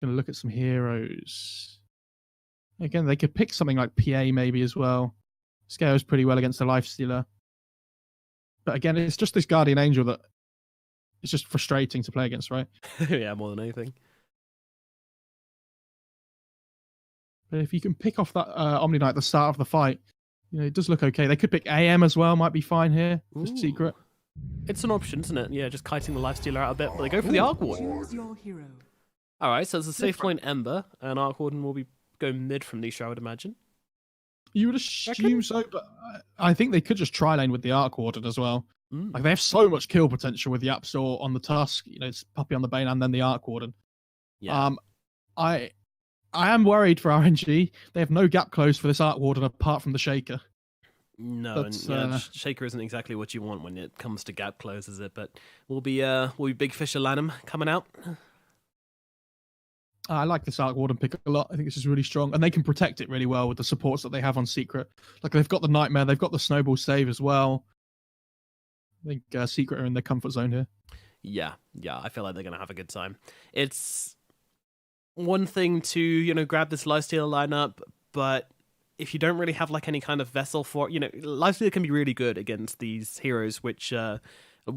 Gonna look at some heroes. Again, they could pick something like PA maybe as well. Scales pretty well against the Lifestealer. But again, it's just this Guardian Angel that it's just frustrating to play against, right? Yeah, more than anything. But if you can pick off that Omni Knight at the start of the fight, you know, it does look okay. They could pick AM as well, might be fine here for Secret. It's an option, isn't it? Yeah, just kiting the Lifestealer out a bit, but they go for the Arc Warden. Alright, so it's a safe point Ember, and Arc Warden will be going mid from Nisha, I would imagine. You would assume so, but I think they could just tri-lane with the Arc Warden as well. Like they have so much kill potential with the App Store on the Tusk, you know, it's Puppy on the Bane and then the Arc Warden. Yeah. I am worried for RNG. They have no gap close for this Arc Warden apart from the Shaker. No, and Shaker isn't exactly what you want when it comes to gap close, is it? But we'll be Big Fisher Lanham coming out. I like this Arc Warden pick a lot. I think this is really strong. And they can protect it really well with the supports that they have on Secret. Like, they've got the Nightmare, they've got the Snowball Save as well. I think Secret are in their comfort zone here. Yeah, I feel like they're going to have a good time. It's one thing to, you know, grab this Lifestealer lineup, but if you don't really have, like, any kind of vessel for, you know, Lifestealer can be really good against these heroes, which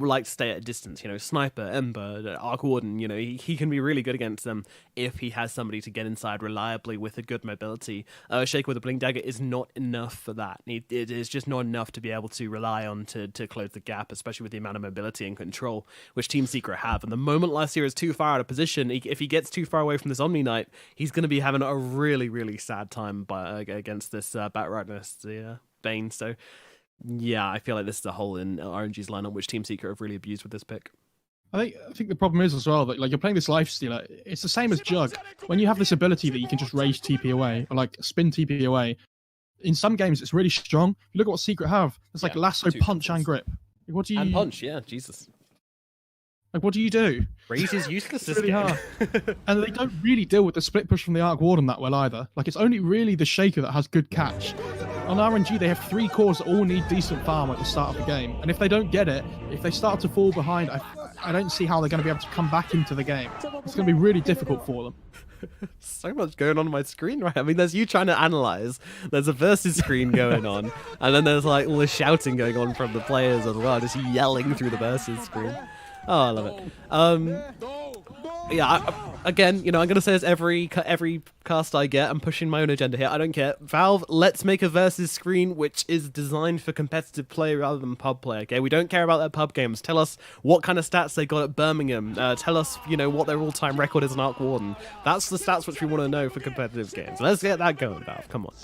like to stay at a distance, you know, Sniper, Ember, Arc Warden, you know, he can be really good against them if he has somebody to get inside reliably with a good mobility. Shaker with a Blink Dagger is not enough for that. It is just not enough to be able to rely on to close the gap, especially with the amount of mobility and control which Team Secret have. And the moment Lifestealer is too far out of position, if he gets too far away from this Omni Knight, he's going to be having a really, really sad time against this Batrideness, the Bane. So yeah, I feel like this is a hole in RNG's lineup, which Team Secret have really abused with this pick. I think the problem is as well that, like, you're playing this Lifestealer. It's the same as Jug. When you have this ability that you can just rage TP away or like spin TP away, in some games it's really strong. If you look at what Secret have, it's like lasso, punch, and grip. Like, what do you? And punch, yeah, Jesus. Like, what do you do? Rage is useless. It's really hard. And they don't really deal with the split push from the Arc Warden that well either. Like, it's only really the Shaker that has good catch. On RNG, they have 3 cores that all need decent farm at the start of the game. And if they don't get it, if they start to fall behind, I don't see how they're going to be able to come back into the game. It's going to be really difficult for them. So much going on my screen, right? I mean, there's you trying to analyze, there's a versus screen going on, and then there's like all the shouting going on from the players as well, just yelling through the versus screen. Oh, I love it. Yeah, again, you know, I'm going to say this every cast I get. I'm pushing my own agenda here. I don't care. Valve, let's make a versus screen which is designed for competitive play rather than pub play, okay? We don't care about their pub games. Tell us what kind of stats they got at Birmingham. Tell us, you know, what their all-time record is in Arc Warden. That's the stats which we want to know for competitive games. Let's get that going, Valve. Come on.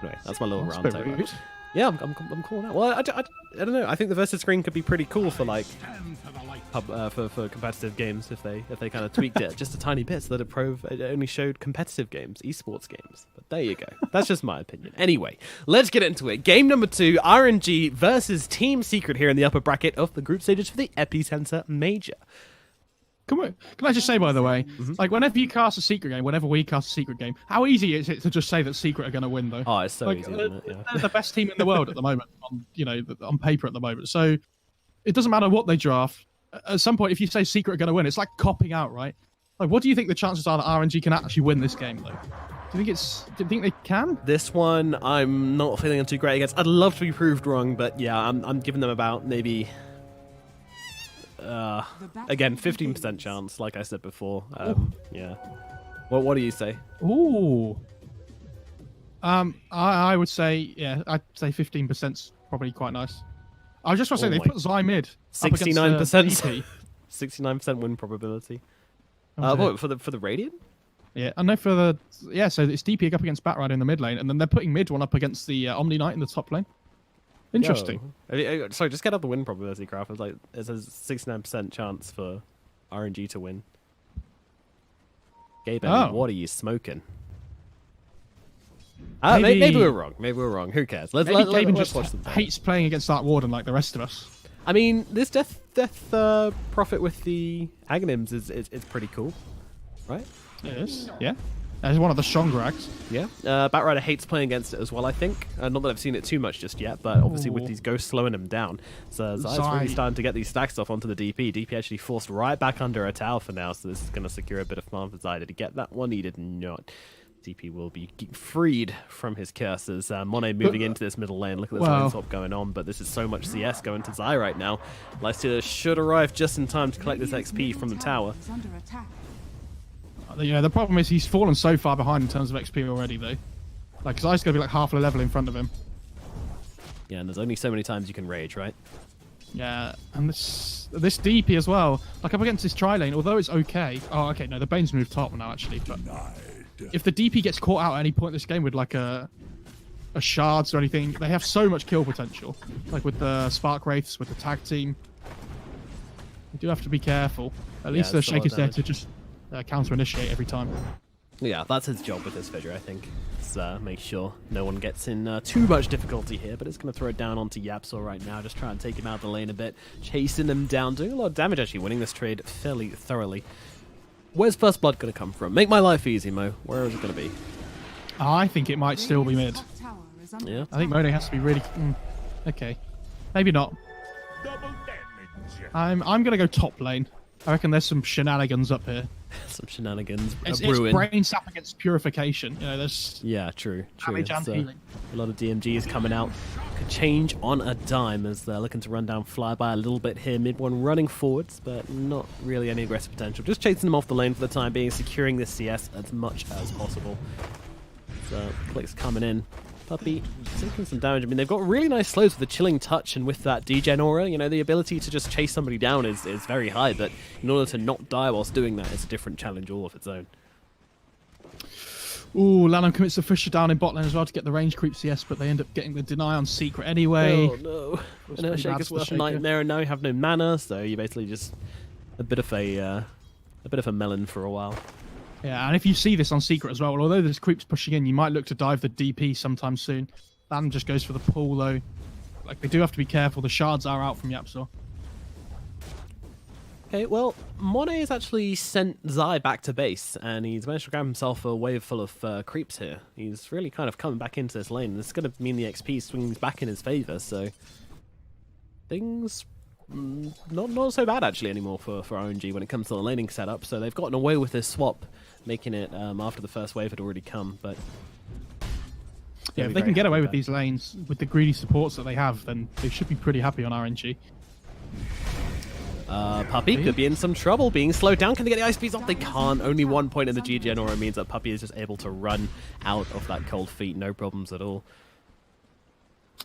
Anyway, that's my little round table. Yeah, I'm cool now. Well, I don't know. I think the versus screen could be pretty cool for like for competitive games if they kind of tweaked it just a tiny bit so that it only showed competitive games, esports games. But there you go. That's just my opinion. Anyway, let's get into it. Game number 2, RNG versus Team Secret here in the upper bracket of the group stages for the EPICENTER Major. Can I just say, by the way, like, whenever you cast a Secret game, whenever we cast a Secret game, how easy is it to just say that Secret are going to win, though? Oh, it's so like, easy, isn't it? Yeah. They're the best team in the world at the moment, on paper at the moment. So it doesn't matter what they draft. At some point, if you say Secret are going to win, it's like copping out, right? Like, what do you think the chances are that RNG can actually win this game, though? Do you think they can? This one, I'm not feeling too great against. I'd love to be proved wrong, but yeah, I'm giving them about maybe... again, 15% chance, like I said before. Yeah. What do you say? Ooh. I would say, yeah, I'd say 15%'s probably quite nice. I just want to say they put Zai mid. 69%. 69% win probability. What, for the Radiant? Yeah, I know so it's DP up against Batrider in the mid lane, and then they're putting mid one up against the Omni Knight in the top lane. Interesting. Sorry, just get out the win probability graph. It's like it says 69% chance for RNG to win. Gabe, what are you smoking? Maybe we're wrong. Maybe we're wrong. Who cares? Let's just watch them. Hates playing against Dark Warden like the rest of us. I mean, this death profit with the Aghanims is pretty cool, right? It is. Yeah. It's one of the stronger acts. Yeah, Batrider hates playing against it as well, I think. Not that I've seen it too much just yet, but obviously with these ghosts slowing him down, so Zai's really starting to get these stacks off onto the DP. DP actually forced right back under a tower for now, so this is going to secure a bit of farm for Zai. Did he get that one? He did not. DP will be freed from his curses. Monet moving into this middle lane. Look at this lane swap going on, but this is so much CS going to Zai right now. Lystia should arrive just in time to collect this XP from the tower. You know, the problem is he's fallen so far behind in terms of XP already, though. Like, Zai's going to be like half a level in front of him. Yeah, and there's only so many times you can rage, right? Yeah, and this DP as well. Like, up against this tri-lane, although it's okay. Oh, okay, no, the Bane's moved top now, actually. But if the DP gets caught out at any point in this game with, like, a shards or anything, they have so much kill potential. Like, with the Spark Wraiths, with the tag team. You do have to be careful. At least the Shaker's there to just counter-initiate every time. Yeah, that's his job with this figure, I think. Make sure no one gets in too much difficulty here, but it's going to throw it down onto Yapsor right now, just try and take him out of the lane a bit, chasing him down, doing a lot of damage actually, winning this trade fairly thoroughly. Where's First Blood going to come from? Make my life easy, Mo. Where is it going to be? I think it might still be mid. Yeah. I think Monet has to be really... okay. Maybe not. I'm going to go top lane. I reckon there's some shenanigans up here. Some shenanigans. It's brain sap against purification. You know, there's... Yeah, true. Damage and healing. A lot of DMGs coming out. Could change on a dime as they're looking to run down Flyby a little bit here. Mid one running forwards, but not really any aggressive potential. Just chasing them off the lane for the time being, securing this CS as much as possible. So, clicks coming in. Puppey taking some damage. I mean, they've got really nice slows with the chilling touch and with that degen aura. You know, the ability to just chase somebody down is very high, but in order to not die whilst doing that, it's a different challenge all of its own. Ooh, Lanham commits the Fisher down in bot lane as well to get the range creep CS, but they end up getting the deny on secret anyway. Oh no. And her Shaker's worth a nightmare, and now you have no mana, so you're basically just a bit of a melon for a while. Yeah, and if you see this on secret as well, although this creep's pushing in, you might look to dive the DP sometime soon. Lan just goes for the pull though. Like, they do have to be careful. The shards are out from Yapsor. Okay, well, Monet has actually sent Zai back to base, and he's managed to grab himself a wave full of creeps here. He's really kind of coming back into this lane. This is going to mean the XP swings back in his favor, so things not so bad actually anymore for RNG when it comes to the laning setup. So they've gotten away with this swap, making it after the first wave had already come. But yeah, if they can get away with these lanes with the greedy supports that they have, then they should be pretty happy on RNG. Puppey could be in some trouble, being slowed down. Can they get the ice beats off? They can't. Only 1 point in the GGN aura means that Puppey is just able to run out of that cold feet, no problems at all.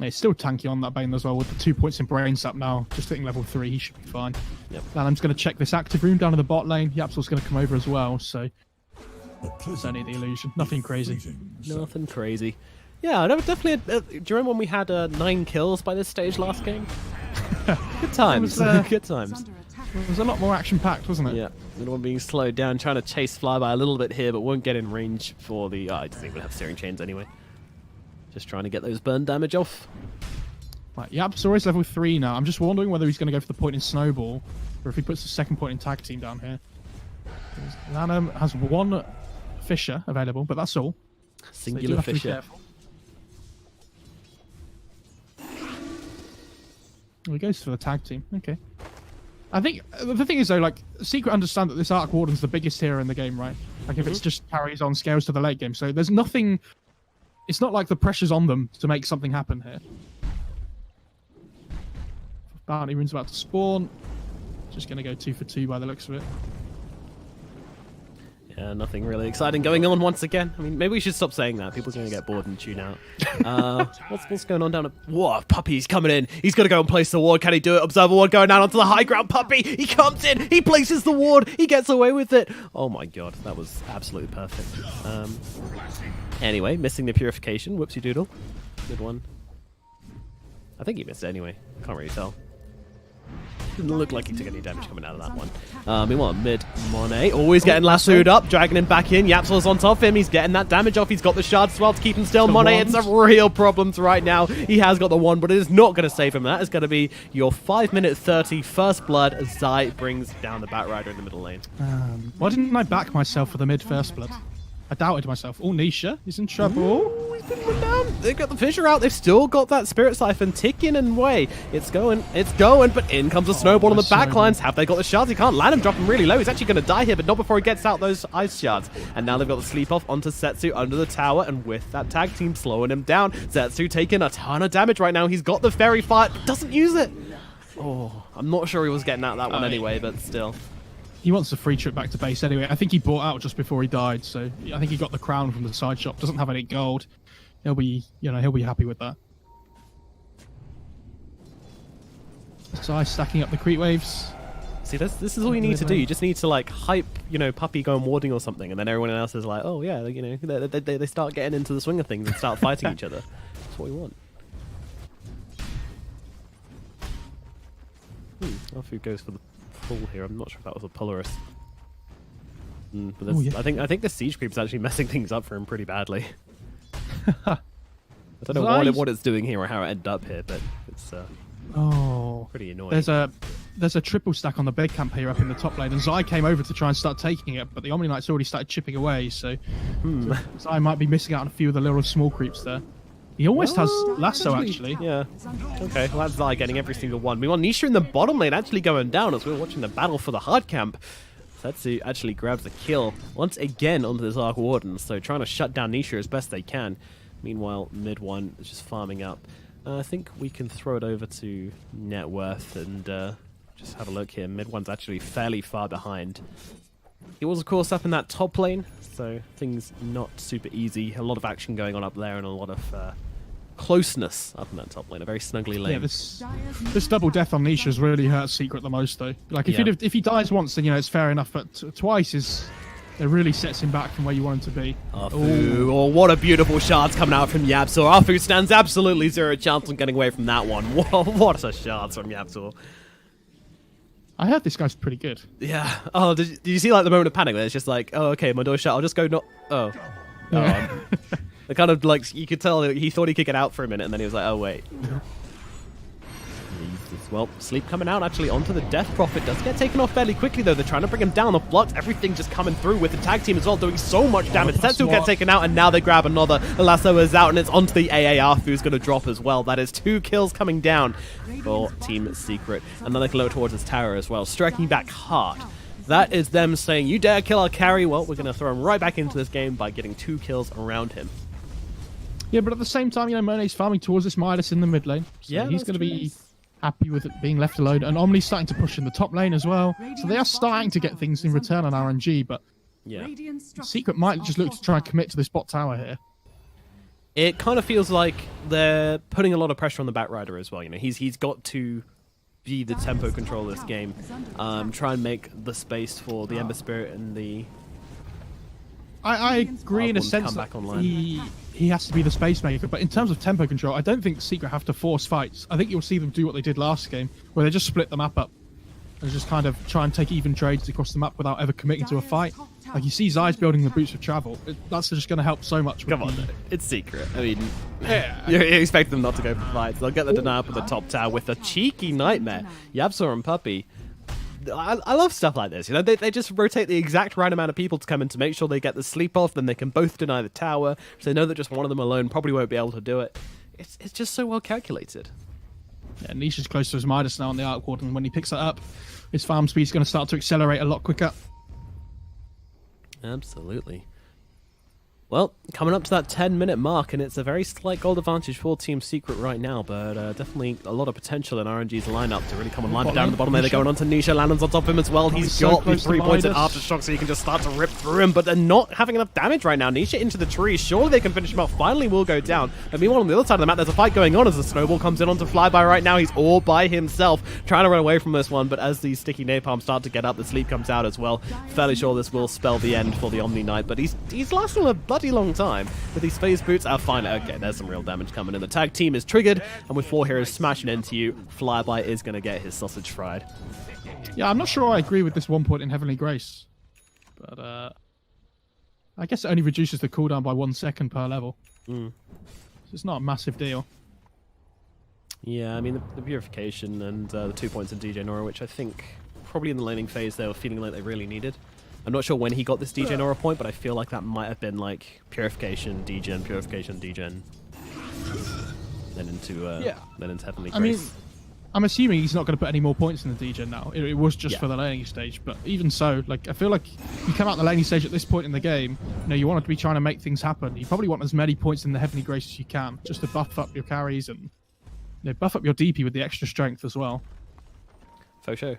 It's still tanky on that Bane as well with the 2 points in brain sap now. Just hitting level 3, he should be fine. Yep. Lanham's going to check this active room down in the bot lane. Yapsor's going to come over as well, so it's only the illusion. Nothing crazy. Nothing crazy. Yeah, no, definitely. Do you remember when we had 9 kills by this stage last game? Good times. Good times. It was a lot more action-packed, wasn't it? Yeah. The one being slowed down, trying to chase Flyby a little bit here, but won't get in range for the... I doesn't even have steering chains anyway. Just trying to get those burn damage off. Right, Yapsor is level 3 now. I'm just wondering whether he's going to go for the point in Snowball, or if he puts the second point in Tag Team down here. Lanham has 1 Fisher available, but that's all. Singular so Fisher. Well, he goes for the Tag Team. Okay. I think the thing is though, like, Secret understand that this Arc Warden's the biggest hero in the game, right? Like, if it's just carries on, scales to the late game. So there's nothing. It's not like the pressure's on them to make something happen here. Bounty Rune's about to spawn. Just going to go 2 for 2 by the looks of it. Yeah, nothing really exciting going on once again. I mean, maybe we should stop saying that. People are going to get bored and tune out. What's going on down at... Whoa, Puppey's coming in. He's going to go and place the ward. Can he do it? Observer ward going down onto the high ground. Puppey, he comes in. He places the ward. He gets away with it. Oh my god, that was absolutely perfect. Anyway, missing the purification. Whoopsie doodle. Good one. I think he missed it anyway. Can't really tell. Didn't look like he took any damage coming out of that one. Meanwhile, mid Monet always getting lassoed up, dragging him back in. Yapsor's on top of him. He's getting that damage off. He's got the shards as well to keep him still. Monet, it's a real problem right now. He has got the one, but it is not going to save him. That is going to be your 5-minute 30 first blood as Zai brings down the Batrider in the middle lane. Why didn't I back myself for the mid first blood? I doubted myself. Oh, Nisha is in trouble. Ooh, he's been run down. They've got the Fissure out. They've still got that Spirit Siphon ticking away. It's going, but in comes a Snowball on the back lines. Have they got the shards? He can't land him, drop him really low. He's actually going to die here, but not before he gets out those ice shards. And now they've got the sleep off onto Setsu under the tower, and with that tag team slowing him down, Setsu taking a ton of damage right now. He's got the Fairy Fire, but doesn't use it. Oh, I'm not sure he was getting out that one anyway, but still. He wants a free trip back to base anyway. I think he bought out just before he died, so I think he got the crown from the side shop. Doesn't have any gold. He'll be, he'll be happy with that. So stacking up the creep waves. See, this is all you need to do. You just need to like hype, Puppy going warding or something, and then everyone else is like, oh yeah, they start getting into the swing of things and start fighting each other. That's what we want. Alfu goes for the pull here. I'm not sure if that was a Polaris. But I think the siege creep is actually messing things up for him pretty badly. I don't know what it's doing here or how it ended up here, but it's pretty annoying. There's a triple stack on the bed camp here up in the top lane, and Zai came over to try and start taking it, but the Omni Knight's already started chipping away, so Zai might be missing out on a few of the little small creeps there. He almost has Lasso, actually. Yeah. Okay, well, that's Zai getting every single one. Meanwhile, Nisha in the bottom lane actually going down as we're watching the battle for the hard camp. Setsu actually grabs the kill once again onto this Arc Warden, so trying to shut down Nisha as best they can. Meanwhile, mid one is just farming up. I think we can throw it over to net worth and just have a look here. Mid one's actually fairly far behind. He was, of course, up in that top lane, so things not super easy. A lot of action going on up there and a lot of closeness up in that top lane. A very snuggly lane. Yeah, this double death on Nisha has really hurt Secret the most, though. Like, if he dies once, then, it's fair enough, but twice it really sets him back from where you want him to be. Oh, what a beautiful shard's coming out from Yapzor. Arfu stands absolutely zero chance on getting away from that one. What a shard from Yapzor. I heard this guy's pretty good. Yeah. Oh, did you see like the moment of panic where it's just like, oh, okay, my door's shut. I'll just go not. Oh. It kind of like you could tell he thought he could get out for a minute, and then he was like, oh wait. Well, sleep coming out actually onto the Death Prophet. Does get taken off fairly quickly though. They're trying to bring him down. The blocks, everything just coming through with the tag team as well, doing so much damage. Setsu will get taken out, and now they grab another. The Lasso is out, and it's onto the AAR who's going to drop as well. That is 2 kills coming down for Team Secret. And then they can look towards his tower as well, striking back hard. That is them saying, you dare kill our carry? Well, we're going to throw him right back into this game by getting 2 kills around him. Yeah, but at the same time, Mone's farming towards this Midas in the mid lane. So yeah, he's going to be happy with it being left alone. And Omni's starting to push in the top lane as well. So they are starting to get things in return on RNG, but yeah, Secret might just look to try and commit to this bot tower here. It kind of feels like they're putting a lot of pressure on the Batrider as well. He's got to be the tempo control of this game. Try and make the space for the Ember Spirit and the... I agree in a sense that he has to be the space maker, but in terms of tempo control, I don't think Secret have to force fights. I think you'll see them do what they did last game, where they just split the map up and just kind of try and take even trades across the map without ever committing to a fight. Like, you see Zai's building the boots of travel. That's just going to help so much. Come on, it's Secret. I mean, you expect them not to go for fights. They'll get the deny up at the top tower with a cheeky Nightmare. Yapzor and Puppy. I love stuff like this. They just rotate the exact right amount of people to come in to make sure they get the sleep off, then they can both deny the tower. So they know that just one of them alone probably won't be able to do it. It's just so well calculated. Yeah, Nisha's close to his Midas now on the Arc Warden. When he picks that up, his farm speed's going to start to accelerate a lot quicker. Absolutely. Well, coming up to that 10-minute mark, and it's a very slight gold advantage for Team Secret right now, but definitely a lot of potential in RNG's lineup to really come and line it down at the bottom there. They're going on to Nisha. Landon's on top of him as well. He's got the 3 points in Aftershock, so he can just start to rip through him, but they're not having enough damage right now. Nisha into the tree. Surely they can finish him off. Finally will go down. And meanwhile, on the other side of the map, there's a fight going on as the Snowball comes in onto Flyby right now. He's all by himself, trying to run away from this one, but as the sticky napalm start to get up, the sleep comes out as well. Fairly sure this will spell the end for the Omni Knight, but he's lasting a bloody long time. With these phase boots, fine. Okay, there's some real damage coming in. The tag team is triggered, and with 4 heroes smashing into you, Flyby is going to get his sausage fried. Yeah, I'm not sure I agree with this 1 point in Heavenly Grace, but I guess it only reduces the cooldown by 1 second per level. So it's not a massive deal. Yeah, I mean, the purification and the 2 points in DJ Nora, which I think probably in the laning phase they were feeling like they really needed. I'm not sure when he got this degen aura point, but I feel like that might have been like purification, degen, then into heavenly grace. I mean, I'm assuming he's not going to put any more points in the degen now. It was just for the laning stage, but even so, like I feel like you come out the laning stage at this point in the game, you want to be trying to make things happen. You probably want as many points in the heavenly grace as you can, just to buff up your carries and buff up your DP with the extra strength as well. For sure.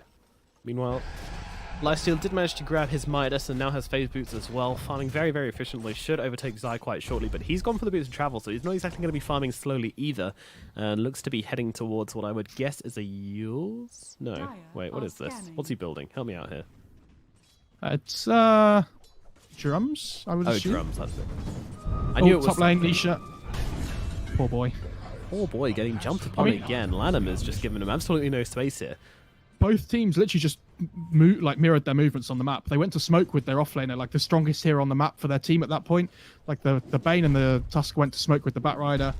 Meanwhile, Lifesteal did manage to grab his Midas and now has phase boots as well, farming very, very efficiently. Should overtake Zai quite shortly, but he's gone for the boots of travel, so he's not exactly going to be farming slowly either. And looks to be heading towards what I would guess is a Yules? No. Wait, what is this? What's he building? Help me out here. It's drums, I would assume. Oh, drums, that's it. I knew it was top lane, Nisha. Poor boy. Poor boy, getting jumped upon again. Lanham is just giving him absolutely no space here. Both teams literally just mirrored their movements on the map. They went to smoke with their offlaner, like the strongest hero on the map for their team at that point. Like the Bane and the Tusk went to smoke with the Batrider.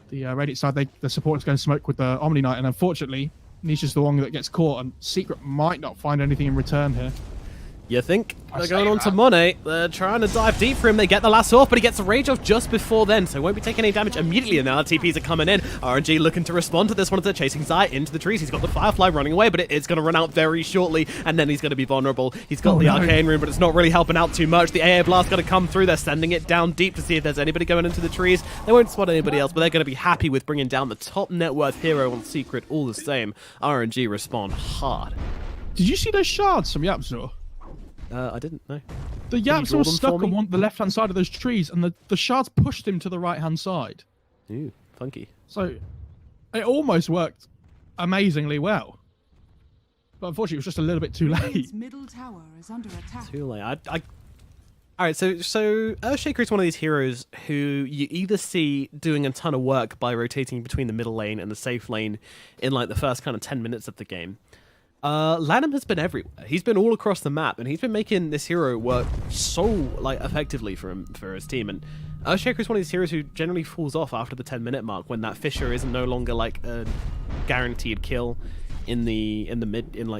The Radiant side, the supporters going to smoke with the Omni Knight, and unfortunately, Nisha's the one that gets caught, and Secret might not find anything in return here. You think? They're going on to Monet. They're trying to dive deep for him. They get the last off, but he gets a rage off just before then, so won't be taking any damage immediately. And now the TPs are coming in. RNG looking to respond to this one as they're chasing Zai into the trees. He's got the Firefly running away, but it is going to run out very shortly, and then he's going to be vulnerable. He's got the Arcane Rune, but it's not really helping out too much. The AA Blast going to come through. They're sending it down deep to see if there's anybody going into the trees. They won't spot anybody else, but they're going to be happy with bringing down the top net worth hero on Secret all the same. RNG respond hard. Did you see those shards from Yapzor? I didn't know. The Yapzor was stuck on the left-hand side of those trees, and the shards pushed him to the right-hand side. Ooh, funky. So, it almost worked amazingly well. But unfortunately, it was just a little bit too late. Middle tower is under attack. Too late. Alright, so Earthshaker is one of these heroes who you either see doing a ton of work by rotating between the middle lane and the safe lane in like the first kind of 10 minutes of the game. Lanham has been everywhere. He's been all across the map, and he's been making this hero work so like effectively for his team. And Earthshaker is one of these heroes who generally falls off after the 10-minute mark when that Fissure is no longer like a guaranteed kill in the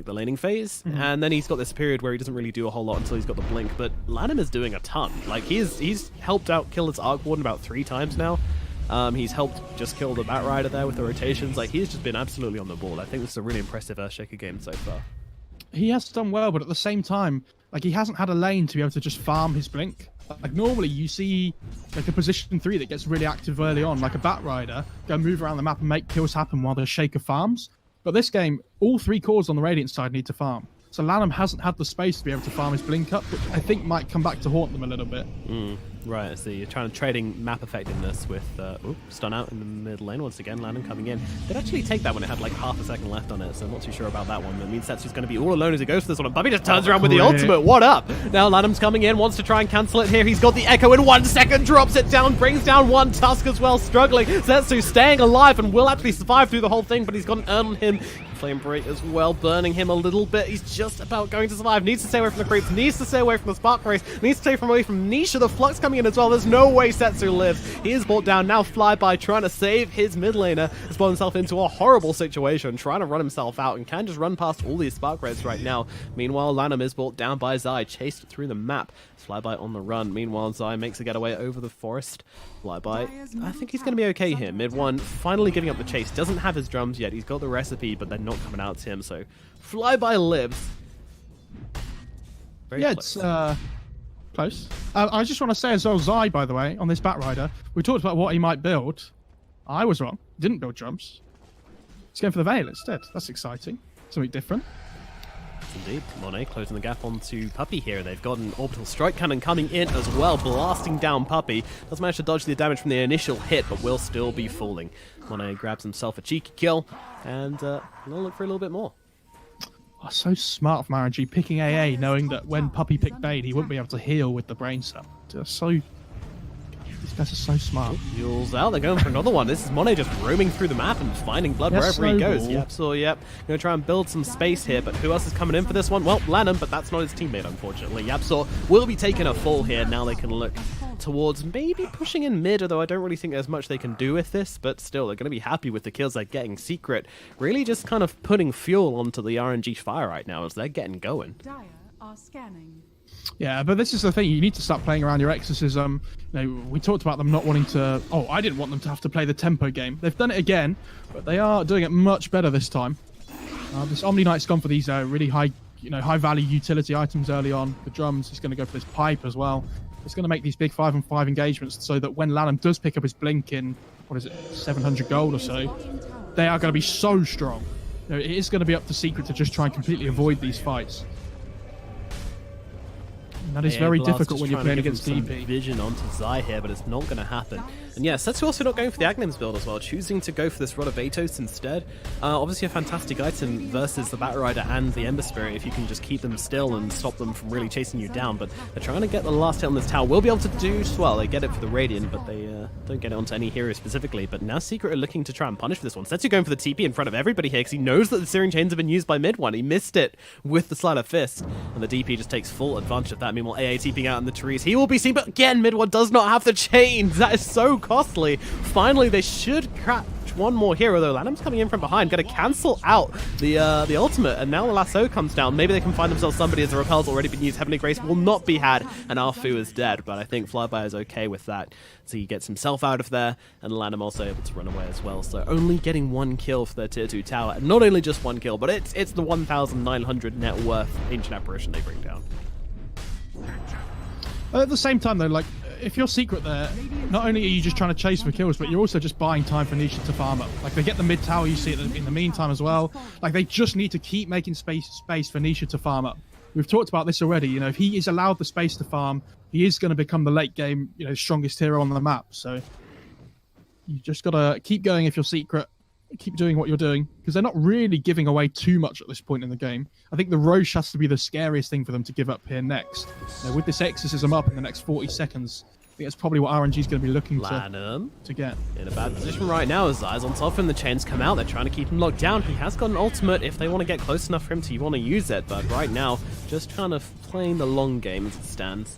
laning phase. And then he's got this period where he doesn't really do a whole lot until he's got the blink. But Lanham is doing a ton. Like he's helped out kill his Arc Warden about 3 times now. He's helped just kill the Batrider there with the rotations. Like, he's just been absolutely on the ball. I think this is a really impressive Earthshaker game so far. He has done well, but at the same time, like, he hasn't had a lane to be able to just farm his blink. Like, normally you see, like, a position 3 that gets really active early on, like a Batrider, go move around the map and make kills happen while the Shaker farms. But this game, all 3 cores on the Radiant side need to farm. So Lanham hasn't had the space to be able to farm his blink up, which I think might come back to haunt them a little bit. Right, so you're trading map effectiveness with stun out in the mid lane once again. Lanham coming in. They'd actually take that when it had like half a second left on it, so I'm not too sure about that one. That means Setsu's going to be all alone as he goes for this one. And Puppy just turns around with the ultimate. What up? Now Lanham's coming in, wants to try and cancel it here. He's got the Echo in 1 second, drops it down, brings down one Tusk as well, struggling. Setsu staying alive and will actually survive through the whole thing, but he's got an urn on him. Flame Break as well, burning him a little bit. He's just about going to survive. Needs to stay away from the creeps, needs to stay away from the Spark Race, needs to stay away from Nisha. The Flux coming in as well. There's no way Setsu lives. He is brought down. Now Flyby trying to save his mid laner. Has brought himself into a horrible situation, trying to run himself out and can just run past all these Spark Rays right now. Meanwhile, Lanham is brought down by Zai, chased through the map. Flyby on the run. Meanwhile, Zai makes a getaway over the forest. Flyby, I think he's going to be okay here. Mid 1, finally giving up the chase. Doesn't have his drums yet. He's got the recipe, but they're not coming out to him. So Flyby lives. Very close. It's close. I just want to say as well, Zai, by the way, on this Batrider, we talked about what he might build. I was wrong. He didn't build drums. He's going for the Veil instead. That's exciting. Something different. Indeed. Monet closing the gap onto Puppy here. They've got an Orbital Strike Cannon coming in as well, blasting down Puppy. Does manage to dodge the damage from the initial hit, but will still be falling. Monet grabs himself a cheeky kill, and we'll look for a little bit more. Oh, so smart from RNG, picking AA, knowing that when Puppy picked Bane, he wouldn't be able to heal with the Brain Cell. These guys are so smart. Yules out, they're going for another one. This is Monet just roaming through the map and finding blood wherever he goes. Yep, so yep. Gonna try and build some space here, but who else is coming in for this one? Well, Lanham, but that's not his teammate, unfortunately. Yapsor will be taking a fall here. Now they can look towards maybe pushing in mid, although I don't really think there's much they can do with this, but still, they're going to be happy with the kills they're getting. Secret really just kind of putting fuel onto the RNG fire right now as they're getting going. Dire are scanning. Yeah, but this is the thing. You need to start playing around your exorcism. You know, we talked about them not wanting to. Oh, I didn't want them to have to play the tempo game. They've done it again, but they are doing it much better this time. This Omni Knight's gone for these really high, high value utility items early on. The drums. He's going to go for this pipe as well. It's going to make these big 5-on-5 engagements so that when Lanham does pick up his blink in, 700 gold or so, they are going to be so strong. It is going to be up to Secret to just try and completely avoid these fights. And that is very difficult when you're playing against DP. Vision onto Zai here, but it's not going to happen. And yeah, Setsu also not going for the Agnim's build as well, choosing to go for this Rod of Atos instead. Obviously a fantastic item versus the Batrider and the Ember Spirit if you can just keep them still and stop them from really chasing you down. But they're trying to get the last hit on this tower. Will be able to do well. They get it for the Radiant, but they don't get it onto any hero specifically. But now Secret are looking to try and punish this one. Setsu going for the TP in front of everybody here because he knows that the Searing Chains have been used by mid one. He missed it with the Sleight of Fist, and the DP just takes full advantage of that. Meanwhile, AA TPing out in the trees. He will be seen, but again, mid one does not have the chains. That is so costly. Finally, they should catch one more hero, though. Lanham's coming in from behind, going to cancel out the ultimate, and now the lasso comes down. Maybe they can find themselves somebody as the repel's already been used. Heavenly Grace will not be had, and Arfu is dead, but I think Flyby is okay with that. So he gets himself out of there, and Lanham also able to run away as well. So only getting one kill for their tier 2 tower, and not only just one kill, but it's the 1,900 net worth Ancient Apparition they bring down. At the same time, though, like, if you're Secret there, not only are you just trying to chase for kills, but you're also just buying time for Nisha to farm up. Like, they get the mid tower, you see it in the meantime as well. Like, they just need to keep making space for Nisha to farm up. We've talked about this already. If he is allowed the space to farm, he is going to become the late game, strongest hero on the map. So you just got to keep going if you're Secret. Keep doing what you're doing, because they're not really giving away too much at this point in the game. I think the Roche has to be the scariest thing for them to give up here next. With this exorcism up in the next 40 seconds, I think that's probably what RNG is going to be looking to get. In a bad position right now as Zai's on top of him. The chains come out. They're trying to keep him locked down. He has got an ultimate if they want to get close enough for him to want to use it, but right now, just kind of playing the long game as it stands.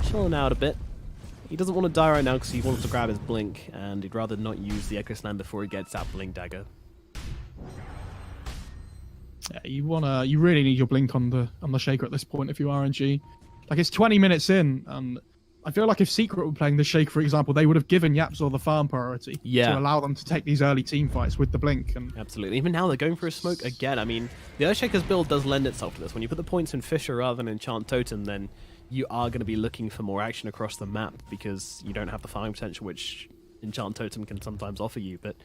Chilling out a bit. He doesn't want to die right now because he wants to grab his blink, and he'd rather not use the Echo Slam before he gets that blink dagger. Yeah, you really need your blink on the shaker at this point if you RNG. Like, it's 20 minutes in, and I feel like if Secret were playing the shaker, for example, they would have given Yapzor the farm priority to allow them to take these early team fights with the blink. And absolutely. Even now they're going for a smoke again. I mean, the Earthshaker's build does lend itself to this. When you put the points in Fisher rather than Enchant Totem, then you are going to be looking for more action across the map because you don't have the farming potential which Enchant Totem can sometimes offer you. But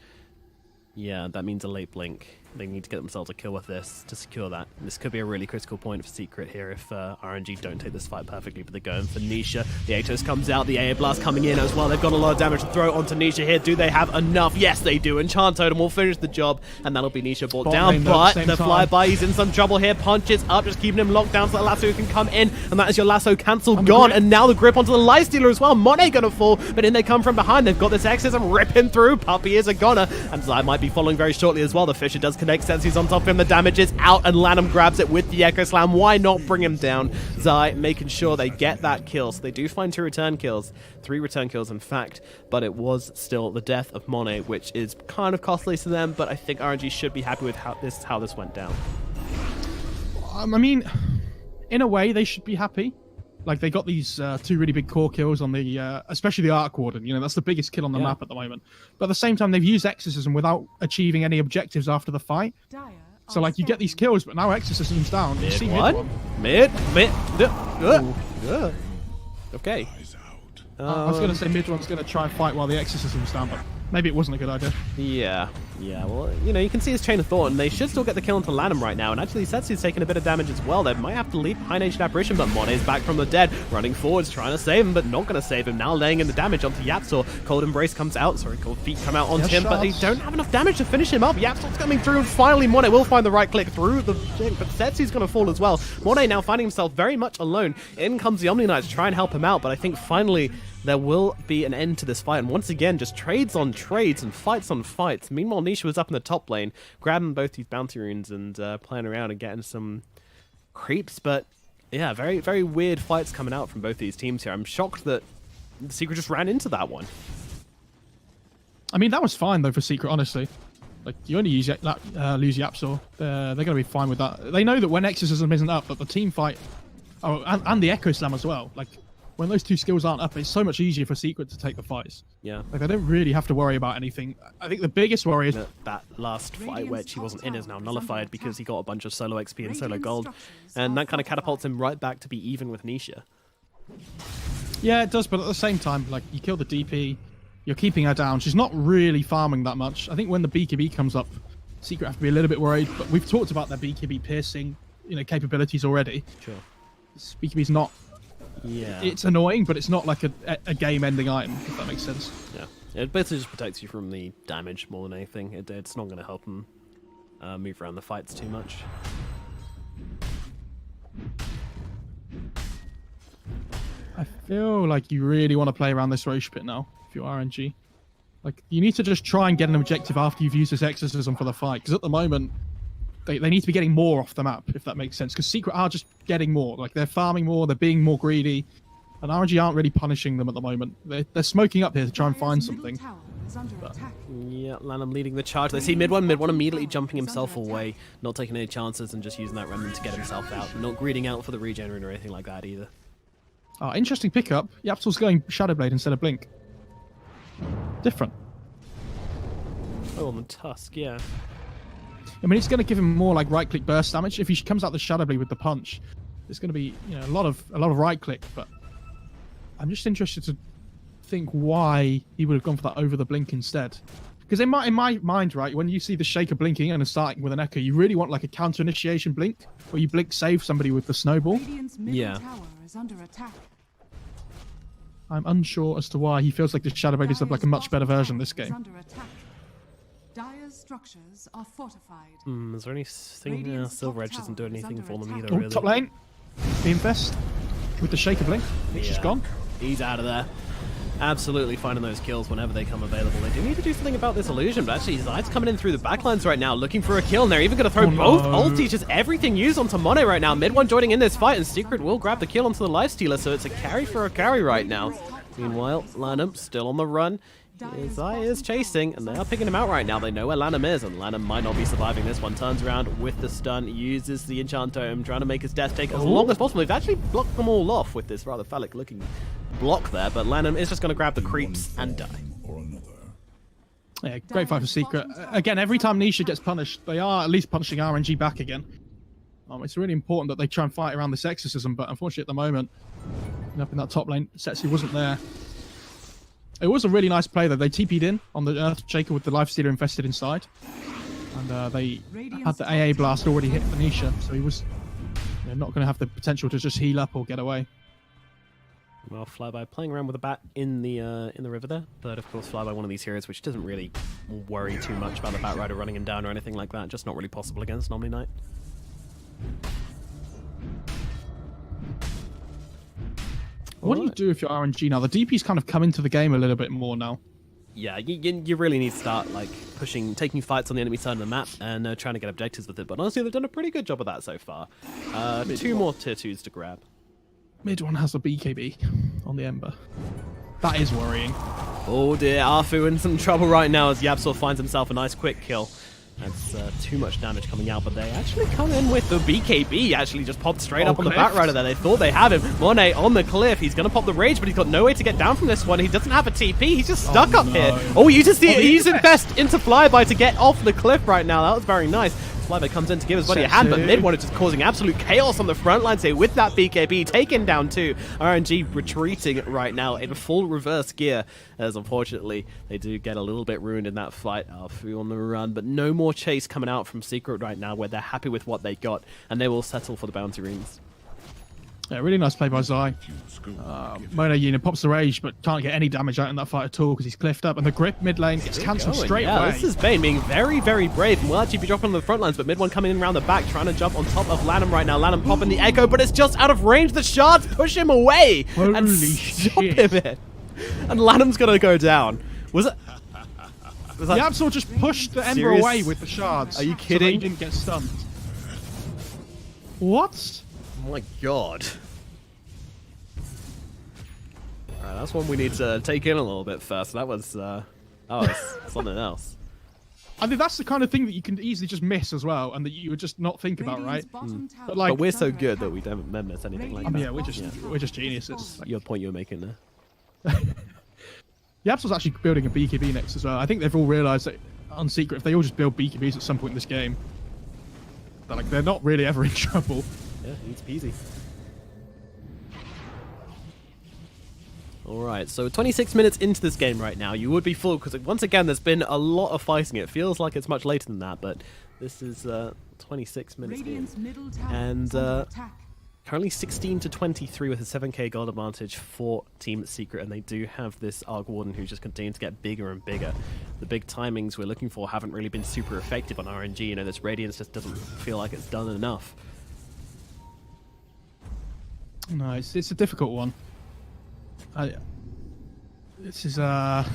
yeah, that means a late blink. They need to get themselves a kill with this to secure that. And this could be a really critical point for Secret here if RNG don't take this fight perfectly, but they're going for Nisha. The Atos comes out, the AA Blast coming in as well. They've got a lot of damage to throw onto Nisha here. Do they have enough? Yes, they do. Enchant Totem will finish the job, and that'll be Nisha brought down. But the flyby, he's in some trouble here. Punches up, just keeping him locked down so that lasso can come in, and that is your lasso cancel gone. And now the grip onto the Lifestealer as well. Monet gonna fall, but in they come from behind. They've got this exorcism ripping through. Puppy is a goner, and Zai might be following very shortly as well. The Fisher does connect since he's on top of him. The damage is out, and Lanham grabs it with the Echo Slam. Why not bring him down? Zai making sure they get that kill. So they do find 2 return kills, 3 return kills in fact, but it was still the death of Monet, which is kind of costly to them, but I think RNG should be happy with how this went down. I mean, in a way, they should be happy. Like, they got these 2 really big core kills on the, especially the Arc Warden. That's the biggest kill on the map at the moment. But at the same time, they've used Exorcism without achieving any objectives after the fight. So, like, you get these kills, but now Exorcism's down. You see mid one. Mid. Okay. I was going to say mid one's going to try and fight while the Exorcism's down, but maybe it wasn't a good idea. Yeah, well, you can see his chain of thought, and they should still get the kill onto Lanham right now, and actually Setsu's taking a bit of damage as well. They might have to leave behind Ancient Apparition, but Monet's back from the dead, running forwards, trying to save him, but not going to save him. Now laying in the damage onto Yapzor. Cold Embrace comes out, Cold Feet come out onto him, but they don't have enough damage to finish him up. Yapzor's coming through, and finally Monet will find the right click through the thing, but Setsu's going to fall as well. Monet now finding himself very much alone. In comes the Omni Knight to try and help him out, but I think finally there will be an end to this fight, and once again, just trades on trades and fights on fights. Meanwhile, Nisha was up in the top lane, grabbing both these bounty runes and playing around and getting some creeps, but yeah, very, very weird fights coming out from both these teams here. I'm shocked that the Secret just ran into that one. I mean, that was fine, though, for Secret, honestly. Like, you only lose Yapzor. They're going to be fine with that. They know that when Exorcism isn't up, that the team fight Oh, and the Echo Slam as well. Like, when those two skills aren't up, it's so much easier for Secret to take the fights. Yeah. Like, they don't really have to worry about anything. I think the biggest worry is... That last fight which he wasn't in is now nullified because he got a bunch of solo XP and solo gold. And that kind of catapults him right back to be even with Nisha. Yeah, it does, but at the same time, like, you kill the DP, you're keeping her down. She's not really farming that much. I think when the BKB comes up, Secret have to be a little bit worried, but we've talked about their BKB piercing, capabilities already. Sure. BKB's not... Yeah. It's annoying, but it's not like a game-ending item, if that makes sense. Yeah. It basically just protects you from the damage more than anything. It's not going to help him move around the fights too much. I feel like you really want to play around this Roche pit now, if you're RNG. Like, you need to just try and get an objective after you've used this exorcism for the fight, because at the moment, they need to be getting more off the map, if that makes sense, because Secret are just getting more. Like, they're farming more, they're being more greedy, and RNG aren't really punishing them at the moment. They're smoking up here to try and find something. Yeah, Lanham leading the charge. They see mid one immediately jumping himself away, not taking any chances and just using that remnant to get himself out, not greeding out for the regen or anything like that either. Interesting pickup. Yapsel's going Shadowblade instead of Blink. Different. Oh, on the Tusk, yeah. I mean, it's going to give him more like right-click burst damage. If he comes out the Shadowblade with the punch, it's going to be a lot of right-click. But I'm just interested to think why he would have gone for that over the Blink instead. Because in my mind, right, when you see the Shaker blinking and starting with an Echo, you really want like a counter-initiation Blink, where you Blink save somebody with the Snowball. Yeah. Is under attack. I'm unsure as to why he feels like the Shadowblade is like a much better version this game. Dire's structures are fortified. Is there anything? Silver Edge doesn't do anything for them either, Oh, really. top lane. Beam Fest with the Shaker Blink. Which is gone. He's out of there. Absolutely finding those kills whenever they come available. They do need to do something about this illusion, but actually Zai's coming in through the backlines right now, looking for a kill, and they're even going to throw both ultis, just everything used onto Mono right now. Mid one joining in this fight, and Secret will grab the kill onto the Lifestealer, so it's a carry for a carry right now. Meanwhile, Lanham still on the run. Zai is chasing, and they are picking him out right now. They know where Lanham is, and Lanham might not be surviving this one. Turns around with the stun, uses the enchant tome, trying to make his death take as long as possible. They've actually blocked them all off with this rather phallic-looking block there, but Lanham is just going to grab the creeps and die. Yeah, great fight for Secret. Again, every time Nisha gets punished, they are at least punishing RNG back again. It's really important that they try and fight around this exorcism, but unfortunately at the moment, up in that top lane, Setsu wasn't there. It was a really nice play though. They TP'd in on the Earth Shaker with the Lifestealer invested inside. And they had the AA blast already hit Nisha, so he was not going to have the potential to just heal up or get away. Well, Flyby playing around with a bat in the river there, but of course Flyby one of these heroes which doesn't really worry too much about the Bat Rider running him down or anything like that. Just not really possible against Omni Knight. What do you do if you're RNG now? The DP's kind of come into the game a little bit more now. Yeah, you really need to start like taking fights on the enemy side of the map and trying to get objectives with it. But honestly, they've done a pretty good job of that so far. 2 more tier 2s to grab. Mid one has a BKB on the Ember. That is worrying. Oh dear, Arfu in some trouble right now as Yapsor finds himself a nice quick kill. That's too much damage coming out, but they actually come in with the BKB. Actually just popped straight up on the Bat Rider there. They thought they had him. Monet on the cliff. He's going to pop the Rage, but he's got no way to get down from this one. He doesn't have a TP. He's just stuck up here. Oh, he uses Infest into Flyby to get off the cliff right now. That was very nice. Flyby comes in to give his buddy a hand, but mid one is just causing absolute chaos on the front lines here with that BKB, taken down too. RNG retreating right now in full reverse gear, as unfortunately they do get a little bit ruined in that fight. Arfu on the run, but no more chase coming out from Secret right now, where they're happy with what they got, and they will settle for the bounty runes. Yeah, really nice play by Zai. Mono pops the Rage, but can't get any damage out in that fight at all because he's cliffed up. And the grip mid lane gets cancelled straight away. This is Bane being very, very brave. And will actually be dropping on the front lines, but mid one coming in around the back, trying to jump on top of Lanham right now. Lanham popping the Echo, but it's just out of range. The shards push him away and stop him in. And Lanham's going to go down. Was that Yapsor just pushed the Ember away with the shards. Are you kidding? So he didn't get stunned. What? Oh my god. Alright, that's one we need to take in a little bit first. That was something else. I think that's the kind of thing that you can easily just miss as well, and that you would just not think about, right? But like, But we're so good that we don't miss anything like I mean, that. yeah, we're just geniuses. Your point you were making there. The Absol's actually building a BKB next as well. I think they've all realised that on Secret, if they all just build BKBs at some point in this game, they're not really ever in trouble. Yeah, easy peasy. Alright, so 26 minutes into this game right now. You would be fooled because once again there's been a lot of fighting. It feels like it's much later than that, but this is 26 minutes in. And currently 16 to 23 with a 7k gold advantage for Team Secret, and they do have this Arc Warden who's just continuing to get bigger and bigger. The big timings we're looking for haven't really been super effective on RNG. You know, this Radiance just doesn't feel like it's done enough. No, it's a difficult one. This is a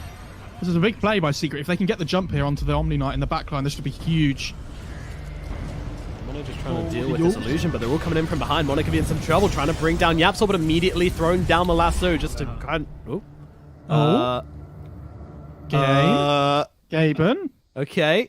big play by Secret. If they can get the jump here onto the Omni Knight in the backline, this would be huge. Mono just trying to deal with this illusion, but they're all coming in from behind. Mono could be in some trouble trying to bring down Yapsol, but immediately throwing down the lasso just to kind of... Gaben. Okay.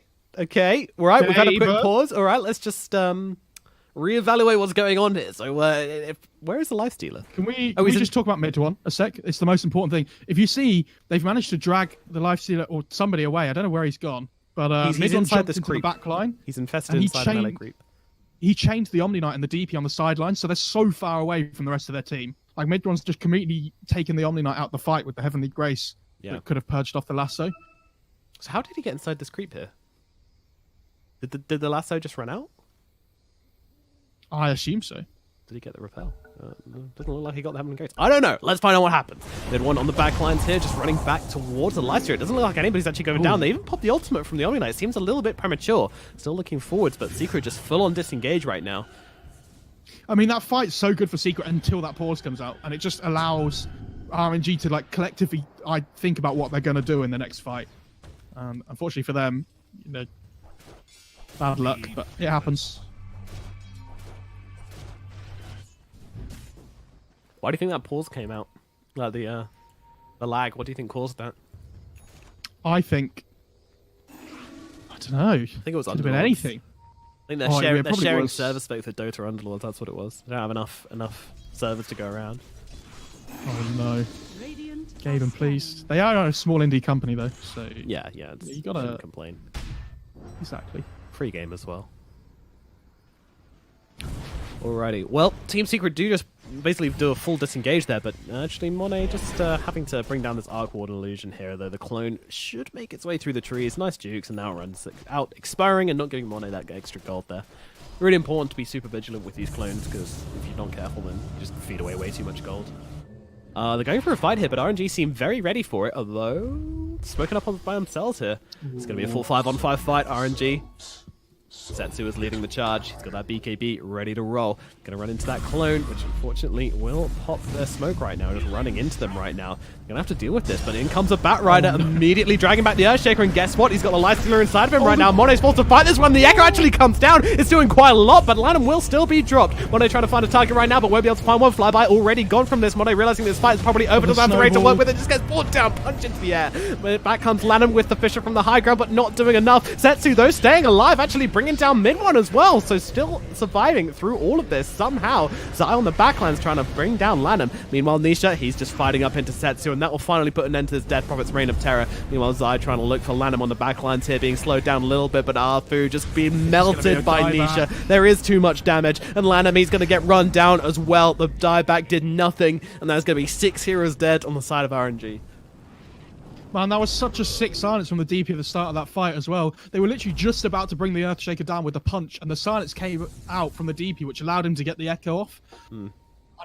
All right, we've had a quick pause. All right, let's just reevaluate what's going on here. So, where is the life stealer? Can we just talk about mid one a sec? It's the most important thing. If you see, they've managed to drag the life stealer or somebody away. I don't know where he's gone, but he's inside this creep. The back line. He's infested inside the melee creep. He chained the Omni Knight and the DP on the sideline, so they're so far away from the rest of their team. Like Midron's just completely taken the Omni Knight out the fight with the Heavenly Grace that could have purged off the lasso. So how did he get inside this creep here? Did the lasso just run out? I assume so. Did he get the repel? Doesn't look like he got the Heavenly Grace. I don't know. Let's find out what happened. They had one on the back lines here, just running back towards the life stealer. It doesn't look like anybody's actually going down. They even popped the ultimate from the Omni Knight. It seems a little bit premature. Still looking forwards, but Secret just full on disengage right now. I mean, that fight's so good for Secret until that pause comes out, and it just allows RNG to like collectively think about what they're going to do in the next fight. Unfortunately for them, you know, bad luck, but it happens. Why do you think that pause came out? Like the lag. What do you think caused that? I don't know. I think it was could have been anything. I think they're sharing server space with Dota Underlords. That's what it was. They don't have enough servers to go around. Oh no. Gaben, please. They are a small indie company though, so yeah. You gotta complain. Exactly. Free game as well. Alrighty. Well, Team Secret do just basically do a full disengage there, but actually Monet just having to bring down this Arc Warden illusion here, though the clone should make its way through the trees. Nice jukes, and now runs out, expiring and not giving Monet that extra gold there. Really important to be super vigilant with these clones, because if you're not careful, then you just feed away way too much gold. They're going for a fight here, but RNG seem very ready for it, although smoking up by themselves here. It's going to be a full 5-on-5 fight, RNG. Setsu is leading the charge. He's got that BKB ready to roll. Gonna run into that clone, which unfortunately will pop their smoke right now. Just running into them right now. Gonna have to deal with this, but in comes a Batrider, immediately dragging back the Earthshaker, and guess what? He's got the Life Stealer inside of him right now. Mone's supposed to fight this one. The Echo actually comes down. It's doing quite a lot, but Lanham will still be dropped. Monet trying to find a target right now, but won't be able to find one. Flyby already gone from this. Monet realizing this fight is probably over, doesn't have the rate to work with it, just gets pulled down, punch into the air. But back comes Lanham with the Fisher from the high ground, but not doing enough. Setsu, though, staying alive, actually bringing down mid one as well, so still surviving through all of this somehow. Zai on the backline's trying to bring down Lanham. Meanwhile, Nisha, he's just fighting up into Setsu, and that will finally put an end to this Dead Prophet's reign of terror. Meanwhile, Zai trying to look for Lanham on the backlines here, being slowed down a little bit, but Arfu just being melted by Nisha. There is too much damage, and Lanham, he's going to get run down as well. The dieback did nothing, and there's going to be 6 heroes dead on the side of RNG. Man, that was such a sick silence from the DP at the start of that fight as well. They were literally just about to bring the Earthshaker down with the punch, and the silence came out from the DP, which allowed him to get the Echo off. And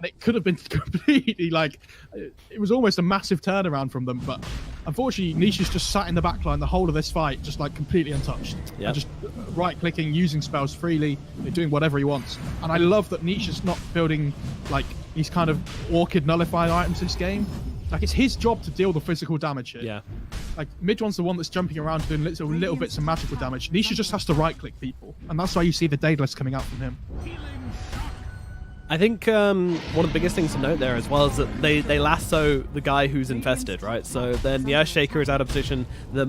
it could have been completely, like, it was almost a massive turnaround from them, but unfortunately, Nisha's just sat in the backline the whole of this fight, just, like, completely untouched. And just right-clicking, using spells freely, doing whatever he wants. And I love that Nisha's not building, like, these kind of Orchid nullifying items this game. Like, it's his job to deal the physical damage here. Yeah. Like, Midron's the one that's jumping around doing little bits of magical damage. Nisha just has to right-click people. And that's why you see the Daedalus coming out from him. I think one of the biggest things to note there as well is that they lasso the guy who's infested, right? So then the Earthshaker is out of position. The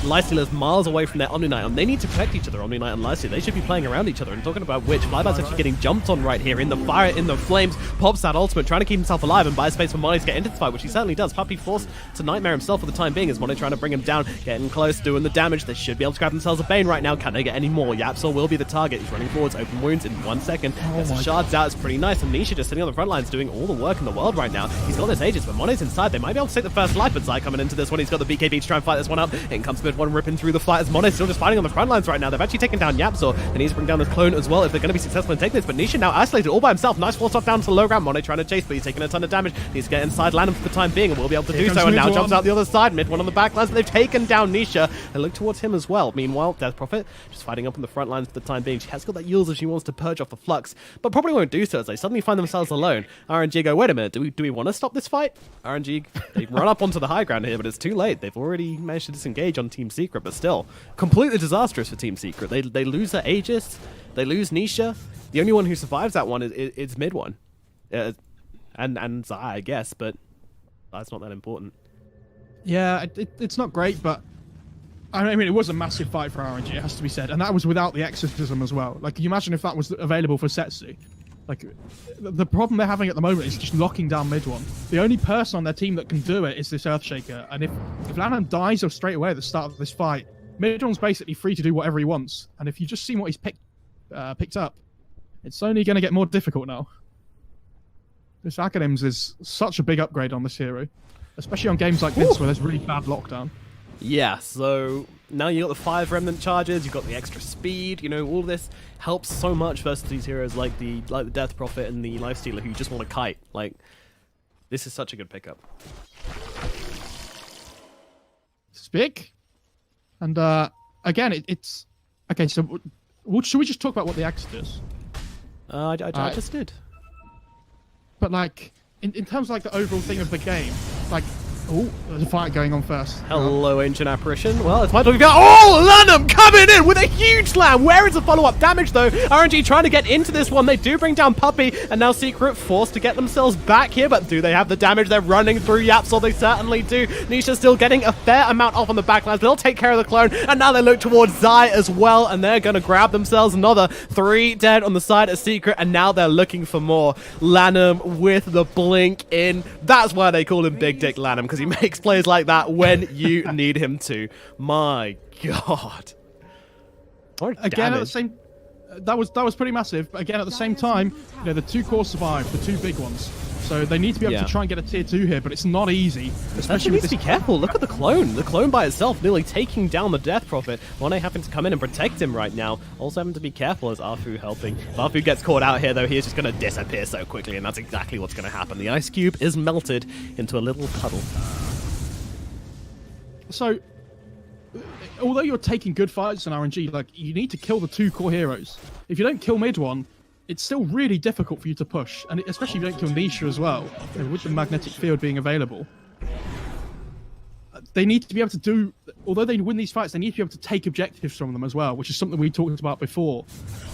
Lifestealer's miles away from their Omni Knight, and they need to protect each other, Omni Knight and Lifestealer. They should be playing around each other. And talking about which, Flybar's actually getting jumped on right here in the fire, in the flames. Pops that ultimate, trying to keep himself alive and buy space for Monet to get into the fight, which he certainly does. Puppey forced to Nightmare himself for the time being as Monet trying to bring him down, getting close, doing the damage. They should be able to grab themselves a Bane right now. Can they get any more? Yapsor will be the target. He's running forwards, open wounds in 1 second. Gets the shards out. It's pretty nice. And Nisha just sitting on the front lines doing all the work in the world right now. He's got this Aegis, but Monet's inside. They might be able to take the first life, but Zai coming into this one. He's got the BKB to try and fight this one up. In comes mid one, ripping through the fight as Monet's still just fighting on the front lines right now. They've actually taken down Yapsor. They need to bring down this clone as well if they're going to be successful in taking this. But Nisha now isolated all by himself. Nice force off down to the low ground. Monet trying to chase, but he's taking a ton of damage. Needs to get inside Lanham for the time being, and will be able to do so. And now jumps out the other side. Mid one on the back lines, but they've taken down Nisha. They look towards him as well. Meanwhile, Death Prophet just fighting up on the front lines for the time being. She has got that yields if she wants to purge off the flux, but probably won't do so as they suddenly find themselves alone. RNG go, wait a minute, do we want to stop this fight? RNG, they run up onto the high ground here, but it's too late. They've already managed to disengage on Team Secret, but still, completely disastrous for Team Secret. They lose their Aegis, they lose Nisha. The only one who survives that one is mid one. And Zai, I guess, but that's not that important. Yeah, it's not great, but I mean, it was a massive fight for RNG, it has to be said, and that was without the exorcism as well. Like, can you imagine if that was available for Setsu? Like, the problem they're having at the moment is just locking down mid one. The only person on their team that can do it is this Earthshaker, and if Lanham dies straight away at the start of this fight, mid one's basically free to do whatever he wants. And if you just see what he's picked up, it's only going to get more difficult now. This Academics is such a big upgrade on this hero, especially on games like this where there's really bad lockdown. Yeah, so now you got the 5 remnant charges, you've got the extra speed, you know, all this helps so much versus these heroes like the Death Prophet and the Lifestealer who just want to kite. Like, this is such a good pickup. It's big. And again, it's okay, so should we just talk about what the Axe does? I just did. But like, in terms of like the overall thing of the game, like, oh, there's a fight going on first. Hello, Ancient Apparition. Well, it's my turn to go. Oh, Lanham coming in with a huge slam. Where is the follow-up damage, though? RNG trying to get into this one. They do bring down Puppey, and now Secret forced to get themselves back here. But do they have the damage? They're running through Yapsor. They certainly do. Nisha still getting a fair amount off on the backlines, but they'll take care of the clone. And now they look towards Zai as well, and they're going to grab themselves another 3 dead on the side of Secret, and now they're looking for more. Lanham with the blink in. That's why they call him Big Dick Lanham, because he makes plays like that when you need him to. My God. Again, at the same, that was pretty massive. But again, at the same time, you know, the 2 cores survived, the 2 big ones. So they need to be able to try and get a tier 2 here, but it's not easy. Especially needs to be careful. Look at the clone. The clone by itself nearly taking down the Death Prophet. Monet having to come in and protect him right now. Also having to be careful as Arfu helping. If Arfu gets caught out here, though, he is just going to disappear so quickly, and that's exactly what's going to happen. The ice cube is melted into a little puddle. So, although you're taking good fights in RNG, like, you need to kill the 2 core heroes. If you don't kill mid one, it's still really difficult for you to push, and especially if you don't kill Nisha as well, you know, with the magnetic field being available. They need to be able to do, although they win these fights, they need to be able to take objectives from them as well, which is something we talked about before.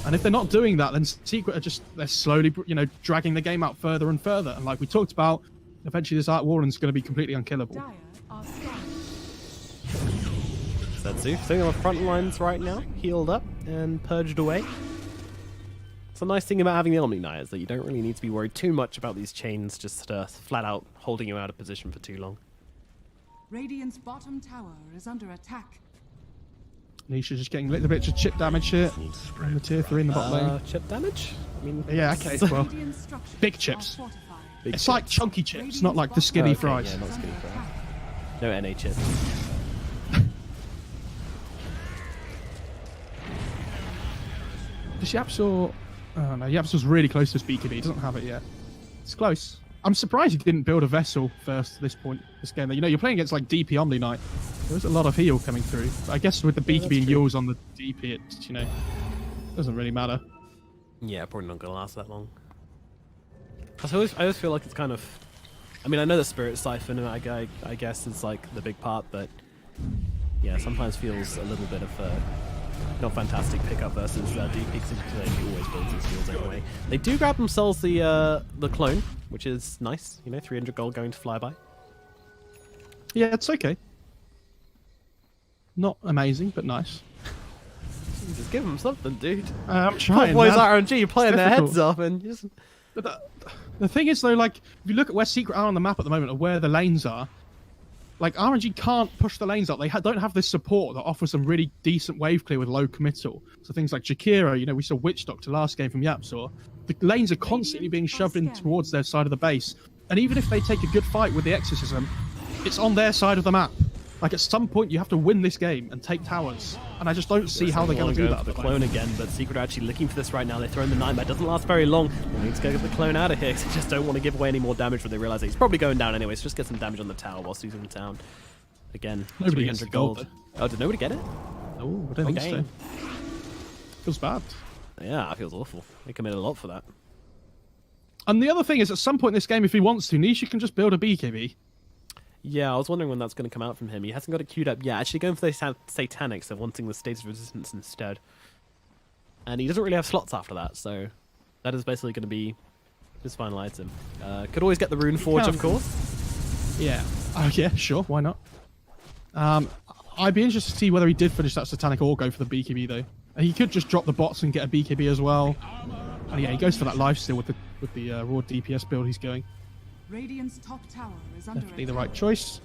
And if they're not doing that, then Secret are just, they're slowly, you know, dragging the game out further and further. And like we talked about, eventually this Arc Warden's going to be completely unkillable. Dire are scarred. Setsu sitting on the front lines right now, healed up and purged away. It's a nice thing about having the Omni Knight is that you don't really need to be worried too much about these chains just flat out holding you out of position for too long. Radiant's bottom tower is under attack. Nisha's just getting a little bit of chip damage here. And the tier 3 in the bot lane. Chip damage? I mean, yeah, okay, well, Radiant structures big are chips. fortified. It's like chunky chips, not like the skinny okay, fries. Yeah, not skinny fries. No NA chips. Does Yapsor... Oh no, Yapsor's really close to his BKB. He doesn't have it yet. It's close. I'm surprised he didn't build a vessel first at this point, this game. You know, you're playing against like DP Omni Knight. There's a lot of heal coming through. But I guess with the BKB and Yules on the DP, it, you know, doesn't really matter. Yeah, probably not going to last that long. I always feel like it's kind of... I mean, I know the Spirit Siphon, and I guess is like the big part, but yeah, sometimes feels a little bit of Not fantastic pickup versus DP, because he always builds his heals anyway. They do grab themselves the clone, which is nice. You know, 300 gold going to Flyby. Yeah, it's okay. Not amazing, but nice. Just give them something, dude. I'm trying. Boys man. RNG playing their heads off and just... But the thing is, though, like, if you look at where Secret are on the map at the moment, or where the lanes are, like, RNG can't push the lanes up. They don't have this support that offers some really decent wave clear with low committal. So things like Jakira, you know, we saw Witch Doctor last game from Yapzor. The lanes are constantly being shoved in towards their side of the base. And even if they take a good fight with the Exorcism, it's on their side of the map. Like, at some point, you have to win this game and take towers. And I just don't see how they're going to do that. The clone again, but Secret are actually looking for this right now. They're throwing the Nightmare. Doesn't last very long. They need to go get the clone out of here, because they just don't want to give away any more damage when they realize that he's probably going down anyway. So just get some damage on the tower whilst he's in the town. Again, Nobody gets 300 gold. gold. Oh, did nobody get it? Oh, I don't think so. Feels bad. Yeah, it feels awful. They committed a lot for that. And the other thing is, at some point in this game, if he wants to, Nisha can just build a BKB. Yeah, I was wondering when that's going to come out from him. He hasn't got it queued up yet. Actually going for the Satanics. They're wanting the States of Resistance instead. And he doesn't really have slots after that, so that is basically going to be his final item. Could always get the Rune Forge, of course. Yeah. Oh, yeah, sure. Why not? I'd be interested to see whether he did finish that Satanic or go for the BKB, though. He could just drop the bots and get a BKB as well. And yeah, he goes for that lifesteal with the raw DPS build he's going. Radiant's top tower is under Definitely the attack. right choice.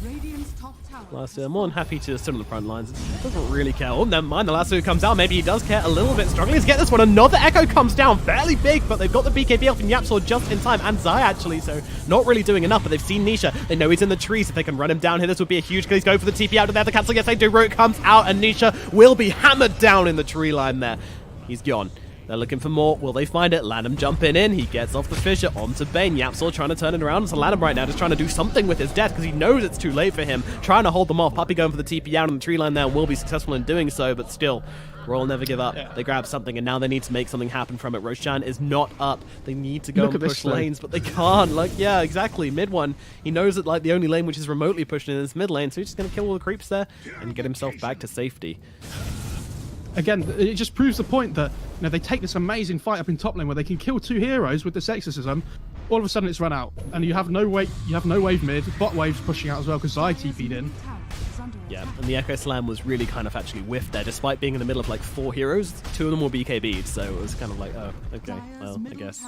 Radiant's top tower. Last year, more than happy to sit on the front lines. Doesn't really care. Oh, never mind. The last who comes out. Maybe he does care a little bit. Struggling to get this one. Another Echo comes down. Fairly big, but they've got the BKB off in Yapzor just in time. And Zai, actually, so not really doing enough. But they've seen Nisha. They know he's in the trees. If they can run him down here, this would be a huge kill. He's going for the TP out of there. The cancel. Yes, they do. Root comes out, and Nisha will be hammered down in the tree line there. He's gone. They're looking for more. Will they find it? Lanham jumping in. He gets off the fissure onto Bane. Yapzor trying to turn it around. So Lanham right now just trying to do something with his death because he knows it's too late for him. Trying to hold them off. Puppey going for the TP out on the tree line there. Will be successful in doing so, but still, Royal never give up. Yeah. They grab something and now they need to make something happen from it. Roshan is not up. They need to go Look and at this push though. lanes, but they can't. Like, yeah, exactly. Mid one. He knows that like the only lane which is remotely pushing in is mid lane, so he's just going to kill all the creeps there and get himself back to safety. Again, it just proves the point that they take this amazing fight up in top lane where they can kill two heroes with this exorcism. All of a sudden, it's run out, and you have no wave. You have no wave mid. Bot wave's pushing out as well because Zai TP'd in. Yeah, and the Echo Slam was really kind of actually whiffed there, despite being in the middle of like 4 heroes. 2 of them were BKB'd, so it was kind of like, oh, okay, well, I guess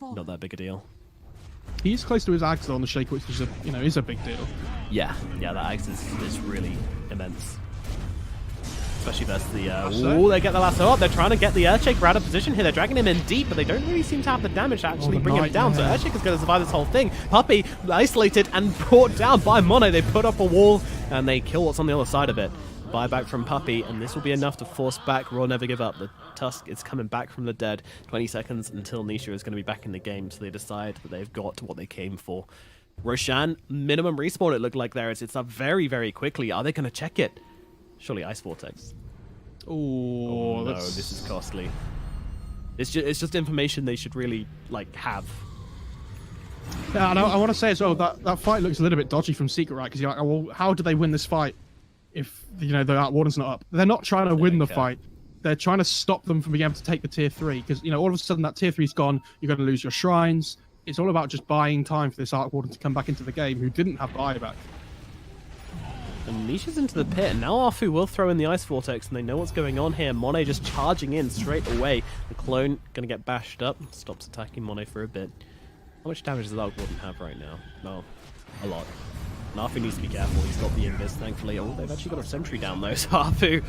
not that big a deal. He's close to his axe on the Shaker, which is is a big deal. Yeah, that axe is really immense. Especially versus the... Lasso. Ooh, they get the lasso up. They're trying to get the Earthshaker out of position here. They're dragging him in deep, but they don't really seem to have the damage to actually the bring him knight, down. yeah. So Earthshaker's going to survive this whole thing. Puppey isolated and brought down by Mono. They put up a wall, and they kill what's on the other side of it. Buyback from Puppey, and this will be enough to force back Royal Never Give Up. The Tusk is coming back from the dead. 20 seconds until Nisha is going to be back in the game, so they decide that they've got what they came for. Roshan, minimum respawn it looked like there. It's up very, very quickly. Are they going to check it? Surely Ice Vortex. Oh, No, this is costly. It's just information they should really have. Yeah, and I want to say as well that fight looks a little bit dodgy from Secret, right? Because you're like, oh, well, how do they win this fight if the Arc Warden's not up? They're not trying to win the fight. They're trying to stop them from being able to take the tier 3 because all of a sudden that tier 3's gone. You're going to lose your shrines. It's all about just buying time for this Arc Warden to come back into the game, who didn't have buyback. And Nisha's into the pit, and now Arfu will throw in the Ice Vortex, and they know what's going on here. Monet just charging in straight away. The clone going to get bashed up. Stops attacking Monet for a bit. How much damage does the Arc Warden have right now? No, a lot. And Arfu needs to be careful. He's got the Invis, thankfully. Oh, they've actually got a sentry down, though, so Arfu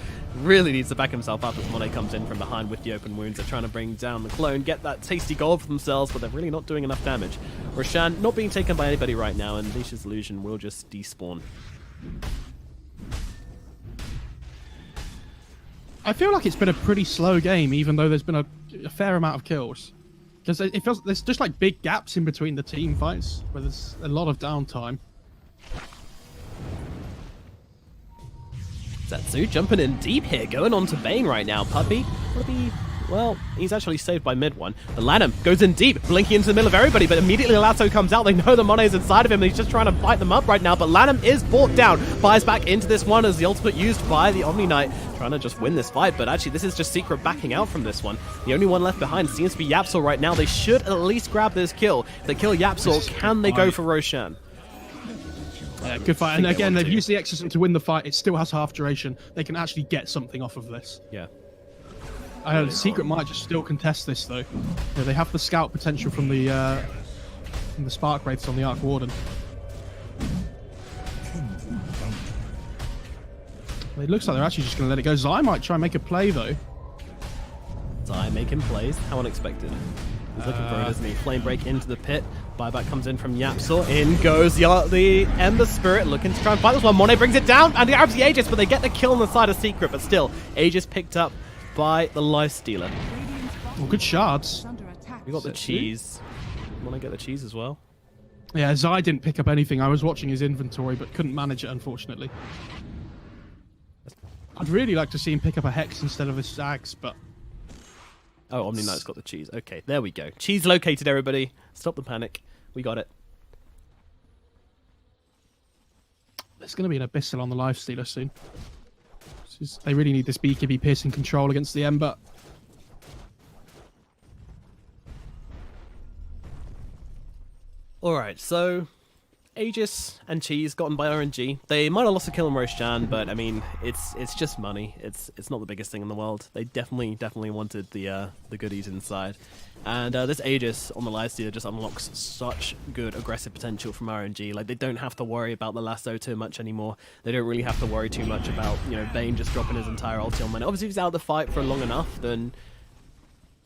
really needs to back himself up as Monet comes in from behind with the open wounds. They're trying to bring down the clone, get that tasty gold for themselves, but they're really not doing enough damage. Roshan not being taken by anybody right now, and Nisha's illusion will just despawn. I feel like it's been a pretty slow game, even though there's been a fair amount of kills. Because it feels there's just like big gaps in between the team fights, where there's a lot of downtime. Zetsu jumping in deep here, going on to Bane right now. Puppey will be Well, he's actually saved by mid one. The Lanham goes in deep, blinking into the middle of everybody, but immediately Lasso comes out. They know the Monet is inside of him, and he's just trying to fight them up right now. But Lanham is brought down, buys back into this one as the ultimate used by the Omni Knight, trying to just win this fight. But actually, this is just Secret backing out from this one. The only one left behind seems to be Yapsor right now. They should at least grab this kill. If they kill Yapsor, can they go for Roshan? Yeah, good fight. And again, they've used the Exorcism to win the fight. It still has half duration. They can actually get something off of this. Yeah. Secret might just still contest this though. Yeah, they have the scout potential from the Spark Wraiths on the Arc Warden. It looks like they're actually just going to let it go. Zai might try and make a play though. Zai making plays. How unexpected. He's looking for it, isn't he? Flame break into the pit. Buyback comes in from Yapsor. In goes the Ember Spirit, looking to try and fight this one. Monet brings it down, and he grabs the Aegis, but they get the kill on the side of Secret. But still, Aegis picked up by the Lifestealer. Well, good shards. We got the cheese. Want to get the cheese as well? Yeah, Zai didn't pick up anything. I was watching his inventory, but couldn't manage it, unfortunately. I'd really like to see him pick up a Hex instead of a Zags, but... Oh, Omni Knight's got the cheese. Okay, there we go. Cheese located, everybody. Stop the panic. We got it. There's going to be an Abyssal on the Lifestealer soon. They really need this BKB piercing control against the Ember. Alright, so Aegis and cheese gotten by RNG. They might have lost a kill on Roshan, but I mean, it's just money. It's not the biggest thing in the world. They definitely wanted the goodies inside. And this Aegis on the Lifestealer just unlocks such good aggressive potential from RNG. Like, they don't have to worry about the lasso too much anymore. They don't really have to worry too much about, you know, Bane just dropping his entire ulti on Monet. Obviously, if he's out of the fight for long enough, then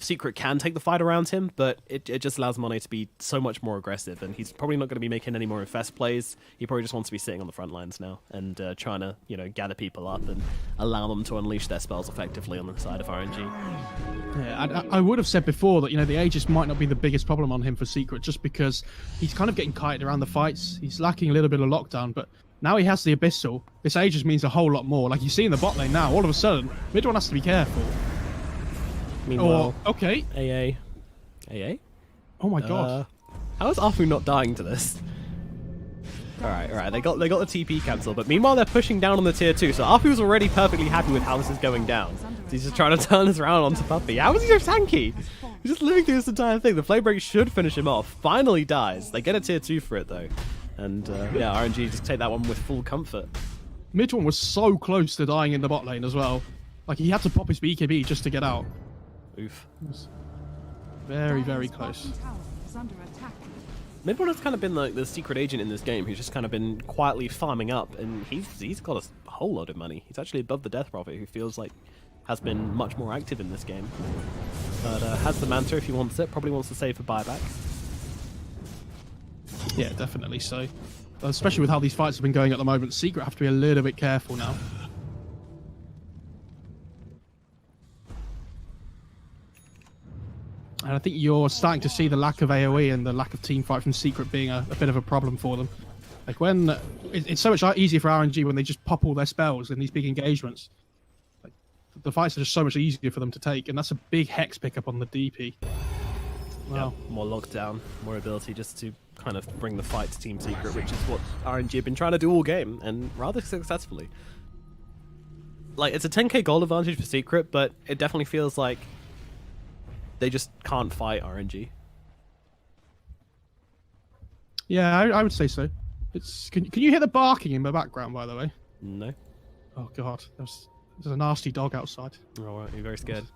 Secret can take the fight around him, but it just allows Monet to be so much more aggressive, and he's probably not going to be making any more infest plays. He probably just wants to be sitting on the front lines now and trying to, you know, gather people up and allow them to unleash their spells effectively on the side of RNG. Yeah, I would have said before that, you know, the Aegis might not be the biggest problem on him for Secret, just because he's kind of getting kited around the fights. He's lacking a little bit of lockdown, but now he has the Abyssal. This Aegis means a whole lot more. Like you see in the bot lane now, all of a sudden, mid one has to be careful. Meanwhile, okay. AA? Oh my god. How is Afu not dying to this? Alright, they got the TP cancel, but meanwhile they're pushing down on the tier 2, so Afu's already perfectly happy with how this is going down. So he's just trying to turn this around onto Puppy. How is he so tanky? He's just living through this entire thing. The flame break should finish him off. Finally dies. They get a tier 2 for it though. And yeah, RNG just take that one with full comfort. Mid one was so close to dying in the bot lane as well. Like he had to pop his BKB just to get out. Oof. Very, very close. Midborn has kind of been like the secret agent in this game who's just kind of been quietly farming up, and he's got a whole lot of money. He's actually above the Death Prophet, who feels like has been much more active in this game. But has the Manta if he wants it, probably wants to save for buyback. Yeah, definitely so. Especially with how these fights have been going at the moment, Secret have to be a little bit careful now. And I think you're starting to see the lack of AoE and the lack of team fight from Secret being a bit of a problem for them. Like when it's so much easier for RNG when they just pop all their spells in these big engagements. Like, the fights are just so much easier for them to take, and that's a big Hex pickup on the DP. Wow. Yeah, more lockdown, more ability just to kind of bring the fight to Team Secret, which is what RNG have been trying to do all game, and rather successfully. Like, it's a 10k gold advantage for Secret, but it definitely feels like they just can't fight RNG. Yeah, I would say so. Can you hear the barking in the background, by the way? No. Oh god, there's a nasty dog outside. Oh, right, you're very scared.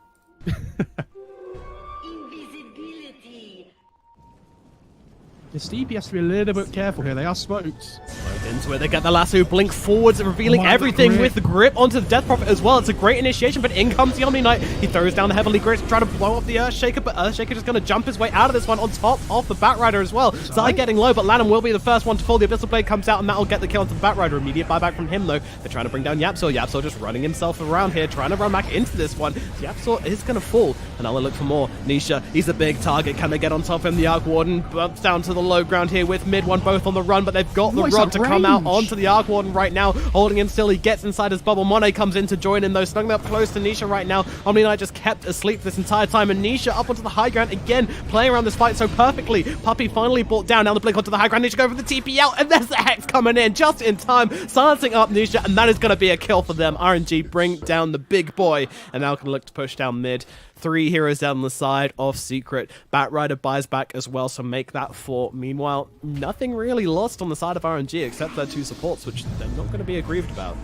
The DP has to be a little bit careful here. They are smoked. Right into it. They get the lasso, blink forwards, revealing everything with the grip onto the Death Prophet as well. It's a great initiation, but in comes the Omni Knight. He throws down the Heavenly Grip to try to blow up the Earthshaker, but Earthshaker just going to jump his way out of this one on top of the Batrider as well. Zai getting low, but Lanham will be the first one to fall. The Abyssal Blade comes out, and that'll get the kill onto the Batrider. Immediate buyback from him, though. They're trying to bring down Yapsor. Yapsor just running himself around here, trying to run back into this one. Yapsor is going to fall. Another look for more. Nisha, he's a big target. Can they get on top of him? The Arc Warden bumps down to the low ground here with mid one both on the run, but they've got the rod to come out range. onto the Arc Warden right now, holding him still. He gets inside his bubble. Monet comes in to join him, though, snuggling up close to Nisha right now. Omni Knight just kept asleep this entire time, and Nisha up onto the high ground again, playing around this fight so perfectly. Puppey finally brought down. Now the blink onto the high ground. Nisha go for the TP out, and there's the Hex coming in just in time, silencing up Nisha, and that is going to be a kill for them. RNG bring down the big boy, and now can look to push down mid. 3 heroes down the side of Secret. Batrider buys back as well, so make that 4. Meanwhile, nothing really lost on the side of RNG except their 2 supports, which they're not going to be aggrieved about.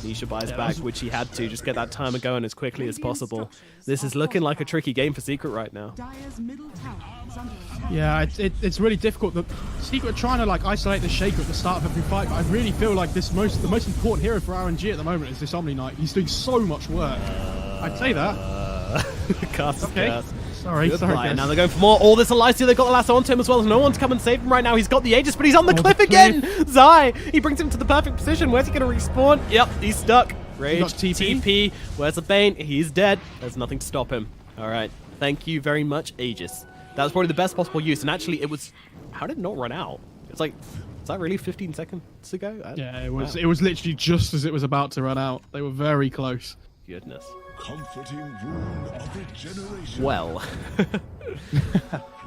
Nisha buys back, which he had to, just get that timer going as quickly as possible. This is looking like a tricky game for Secret right now. Dire's middle tower is under attack. Yeah, it's really difficult. The Secret are trying to like isolate the Shaker at the start of every fight, but I really feel like the most important hero for RNG at the moment is this Omni Knight. He's doing so much work. I'd say that. Cast Okay. curse. Sorry, guys. Now they're going for more. All this Elysia, they've got the lasso onto him as well. There's no one to come and save him right now. He's got the Aegis, but he's on the cliff the again. Zai, he brings him to the perfect position. Where's he going to respawn? Yep, he's stuck. Rage, got TP. TP. Where's the Bane? He's dead. There's nothing to stop him. All right. Thank you very much, Aegis. That was probably the best possible use. And actually, it was... How did it not run out? It's like... Is that really 15 seconds ago? Yeah, it was. Wow. It was literally just as it was about to run out. They were very close. Goodness. Comforting rune of regeneration. Well.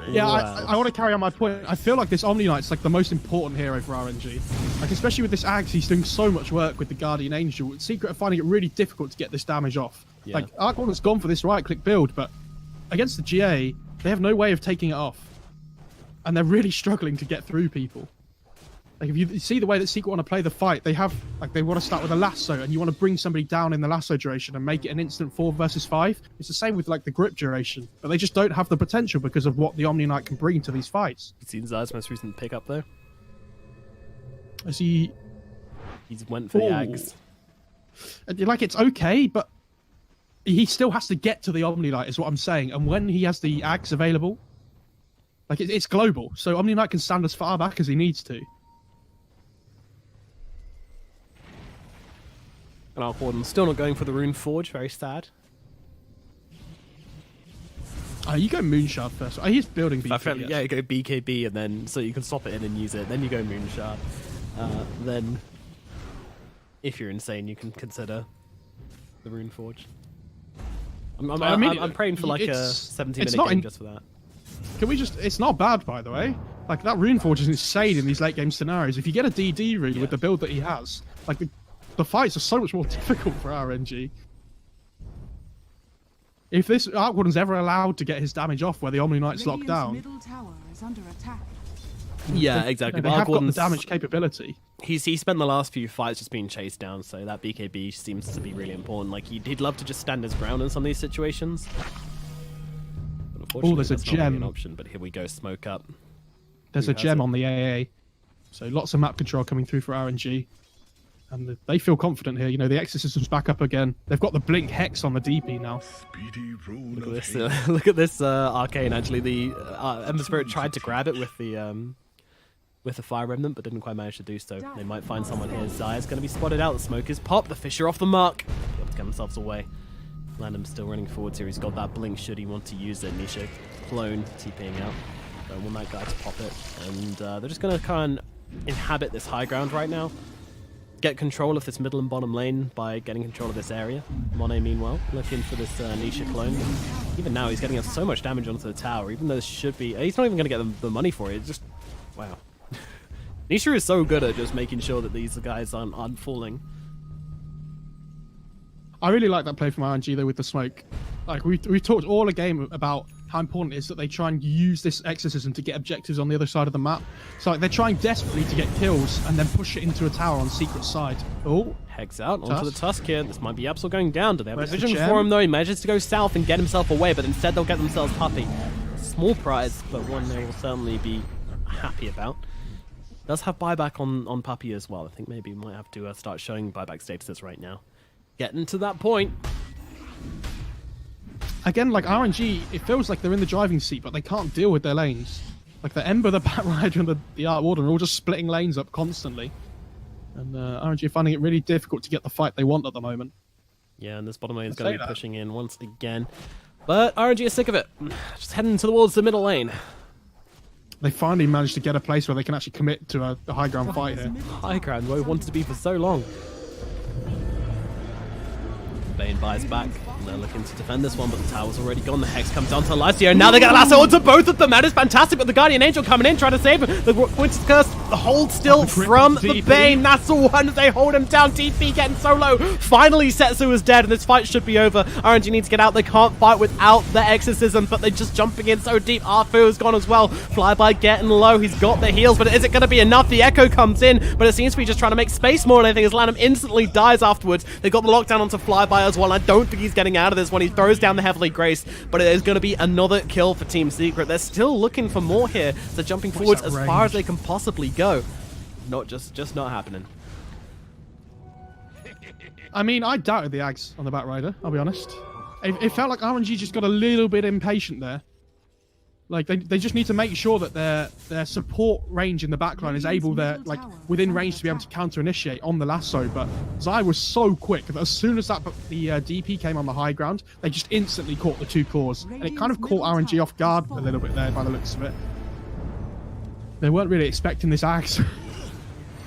Yeah, Wow. I want to carry on my point. I feel like this Omni Knight's like the most important hero for RNG. Like, especially with this Axe, he's doing so much work with the Guardian Angel. Secret are finding it really difficult to get this damage off. Yeah. Like, Arc Warden's gone for this right-click build, but against the GA, they have no way of taking it off. And they're really struggling to get through people. Like, if you see the way that Secret want to play the fight, they want to start with a lasso, and you want to bring somebody down in the lasso duration and make it an instant 4 versus 5. It's the same with, like, the grip duration. But they just don't have the potential because of what the Omni Knight can bring to these fights. You seen Zai's most recent pickup, though? As he... He's went for the Axe. Like, it's okay, but he still has to get to the Omni Knight, is what I'm saying. And when he has the Axe available, like, it's global. So Omni Knight can stand as far back as he needs to. And Arc Warden still not going for the Rune Forge, very sad. You go Moonshard first. He's building BKB. I felt, yeah, you go BKB and then so you can swap it in and use it. Then you go Moonshard. Then, if you're insane, you can consider the Rune Forge. I'm praying for like a 17-minute game just for that. Can we just... It's not bad, by the way. Like, that Rune Forge is insane in these late-game scenarios. If you get a DD rune with the build that he has, like, the fights are so much more difficult for RNG. If this Arc Warden's ever allowed to get his damage off where the Omni Knight's locked Radiant's down, middle tower is under attack. Yeah, exactly. they But have Arc got the Warden's, damage capability. he spent the last few fights just being chased down, so that BKB seems to be really important. Like, he'd love to just stand his ground in some of these situations. But unfortunately, there's a that's not really an gem. option, but here we go, smoke up. There's Who a has gem it? on the AA. So lots of map control coming through for RNG. And they feel confident here. You know, the Exorcism's back up again. They've got the Blink Hex on the DP now. Speedy rune Look at of this, haste. look at this Arcane, actually. The Ember Spirit tried to grab it with the Fire Remnant, but didn't quite manage to do so. They might find someone here. Zaya's going to be spotted out. The smoke is popped. The fish are off the mark. They have to get themselves away. Landham's still running forwards here. He's got that blink should he want to use it. Nisha clone TPing out. Don't want that guy to pop it. And they're just going to kind of inhabit this high ground right now. Get control of this middle and bottom lane by getting control of this area. Monet, meanwhile, looking for this Nisha clone. Even now, he's getting so much damage onto the tower, even though this should be... He's not even going to get the money for it. It's just... Wow. Nisha is so good at just making sure that these guys aren't falling. I really like that play from RNG, though, with the smoke. Like, we've talked all the game about how important it is that they try and use this exorcism to get objectives on the other side of the map. So, like, they're trying desperately to get kills and then push it into a tower on Secret's side. Oh, Hex out onto Tusk. the Tusk here. This might be Absol going down. Do they have Where's a the vision gem? for him, though? He manages to go south and get himself away, but instead they'll get themselves Puppey. Small prize, but one they will certainly be happy about. Does have buyback on Puppey as well. I think maybe we might have to start showing buyback statuses right now. Getting to that point. again, like RNG, it feels like they're in the driving seat, but they can't deal with their lanes. Like the Ember, the Batrider, and the Art Warden are all just splitting lanes up constantly. And RNG are finding it really difficult to get the fight they want at the moment. Yeah, and this bottom lane is I'd going say to be that. pushing in once again. But RNG is sick of it. Just heading towards the middle lane. they finally managed to get a place where they can actually commit to a high ground fight here. High ground, where we wanted to be for so long. Bane buys back. They're looking to defend this one, but the tower's already gone. The Hex comes down to Lycio, and now they get a lasso onto both of them. That is fantastic, but the Guardian Angel coming in, trying to save him. The Winter's Curse, the hold still from the Bane. That's the one as they hold him down. DP getting so low. Finally, Setsu is dead, and this fight should be over. RNG needs to get out. They can't fight without the Exorcism, but they're just jumping in so deep. Arfu is gone as well. Flyby getting low. He's got the heals, but is it going to be enough? The Echo comes in, but it seems to be just trying to make space more than anything as Lanham instantly dies afterwards. They got the lockdown onto Flyby as well. I don't think he's getting out of this one. He throws down the Heavily Graced, but it is going to be another kill for Team Secret. They're still looking for more here. They're jumping forwards as far as they can possibly go. Not just not happening. I mean, I doubted the Ags on the Batrider, I'll be honest. It felt like RNG just got a little bit impatient there. Like, they just need to make sure that their support range in the backline is able, like, within range to be able to counter-initiate on the lasso, but Zai was so quick that as soon as the DP came on the high ground, they just instantly caught the 2 cores, and it kind of caught RNG off guard a little bit there by the looks of it. They weren't really expecting this Axe.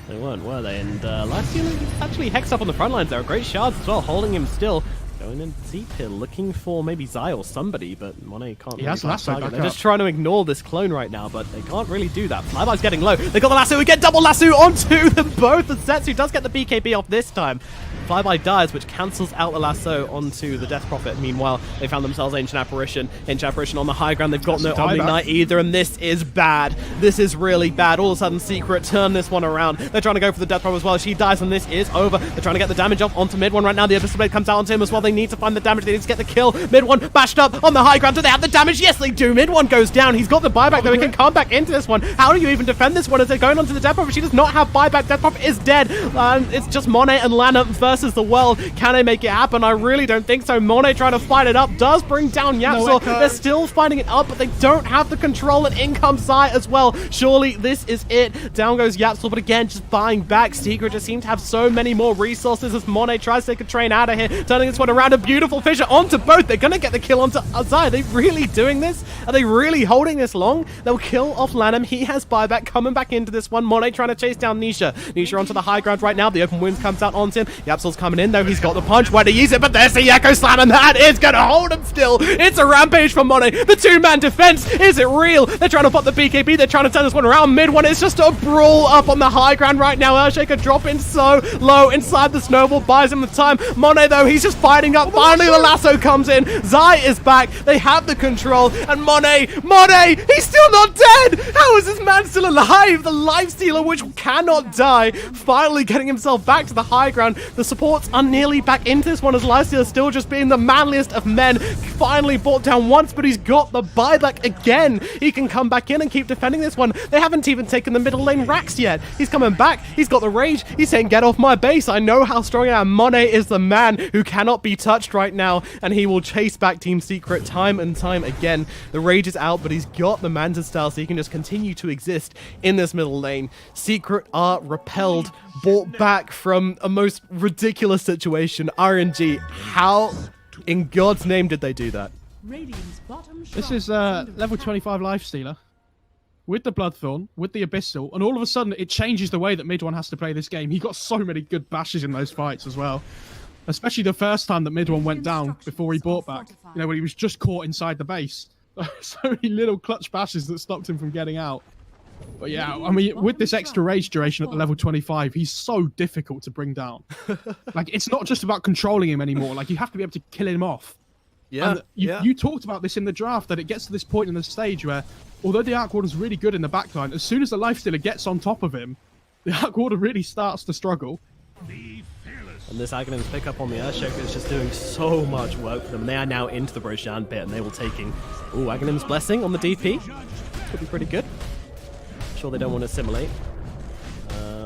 They weren't, were they? And Lycio actually hexed up on the front lines there. Great shards as well, holding him still. Going in deep here, looking for maybe Zai or somebody, but Monet can't really target. They're just trying to ignore this clone right now, but they can't really do that. Flyby's getting low. They got the lasso. We get double lasso onto them both. And Setsu does get the BKB off this time. Flyby dies, which cancels out the lasso onto the Death Prophet. Meanwhile, they found themselves Ancient Apparition. Ancient Apparition on the high ground. They've got no Omni Knight either, and this is bad. This is really bad. All of a sudden, Secret turn this one around. They're trying to go for the Death Prophet as well. She dies, and this is over. They're trying to get the damage off onto mid one right now. The Abyssal Blade comes out onto him as well. They need to find the damage. They need to get the kill. Mid one bashed up on the high ground. Do they have the damage? Yes, they do. Mid one goes down. He's got the buyback, though. He can come back into this one. How do you even defend this one as they're going onto the Death Prophet? She does not have buyback. Death Prophet is dead. It's just Monet and Lana versus the world. Can they make it happen? I really don't think so. Monet trying to fight it up does bring down Yapsel. They're still fighting it up, but they don't have the control, and in comes Zai as well. Surely this is it. Down goes Yapsel, but again, just buying back. Secret just seem to have so many more resources as Monet tries to take a train out of here, turning this one around. A beautiful fissure onto both. They're going to get the kill onto Zai. Are they really doing this? Are they really holding this long? They'll kill off Lanham. He has buyback coming back into this one. Monet trying to chase down Nisha. Nisha onto the high ground right now. The open wounds comes out onto him. Yapsel's coming in, though. He's got the punch. Where to use it, but there's the Echo Slam, and that is going to hold him still. It's a rampage from Monet. The 2-man defense. Is it real? They're trying to pop the BKB. They're trying to turn this one around. Mid one is just a brawl up on the high ground right now. Earthshaker dropping so low inside the snowball. Buys him the time. Monet, though, he's just fighting up. Finally, the lasso comes in. Zai is back. They have the control. And Monet, he's still not dead. How is this man still alive? The life stealer, which cannot die, finally getting himself back to the high ground. The supports are nearly back into this one as Lycio still just being the manliest of men. Finally brought down once, but he's got the buyback again. He can come back in and keep defending this one. They haven't even taken the middle lane racks yet. He's coming back. He's got the rage. He's saying, get off my base. I know how strong I am. Monet is the man who cannot be touched right now, and he will chase back Team Secret time and time again. The rage is out, but he's got the Manta style, so he can just continue to exist in this middle lane. Secret are repelled, brought back from a most ridiculous situation. RNG, how in God's name did they do that? This is level 25 Lifestealer with the Bloodthorn, with the Abyssal, and all of a sudden it changes the way that Mid One has to play this game. He got so many good bashes in those fights as well. Especially the first time that Mid One went down before he bought back. You know, when he was just caught inside the base. So many little clutch bashes that stopped him from getting out. But yeah, I mean, with this extra rage duration at the level 25, he's so difficult to bring down. Like, it's not just about controlling him anymore. Like, you have to be able to kill him off. Yeah, and you talked about this in the draft, that it gets to this point in the stage where, although the Arc Warden's really good in the backline, as soon as the Lifestealer gets on top of him, the Arc Warden really starts to struggle. And this Aghanim's pickup on the Earthshaker is just doing so much work for them. They are now into the Broshan pit, and they will taking... Ooh, Aghanim's Blessing on the DP. Could be pretty good. Sure they don't want to assimilate.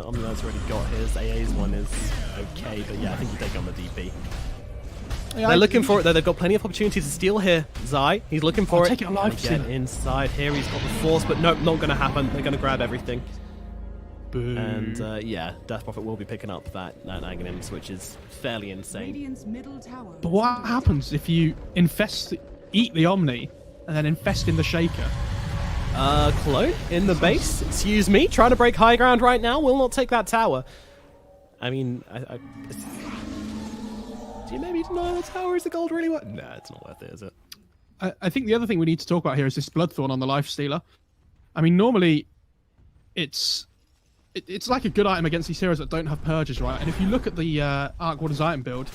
Omni's already got his. AA's one is okay, but yeah, I think you take on the DP. Yeah, they're looking for it though. They've got plenty of opportunities to steal here. Zai, he's looking for it. Take it alive, get inside here. He's got the force, but nope, not going to happen. They're going to grab everything. Boom. And yeah, Death Prophet will be picking up that Aghanim's, which is fairly insane. But what happens if you eat the Omni and then infest in the Shaker? Clone in the base. Excuse me. Trying to break high ground right now. Will not take that tower. I mean, do you maybe deny the tower? Is the gold really worth? Nah, it's not worth it, is it? I think the other thing we need to talk about here is this Bloodthorn on the Lifestealer. I mean, normally it's like a good item against these heroes that don't have purges, right? And if you look at the Arc Warden's item build,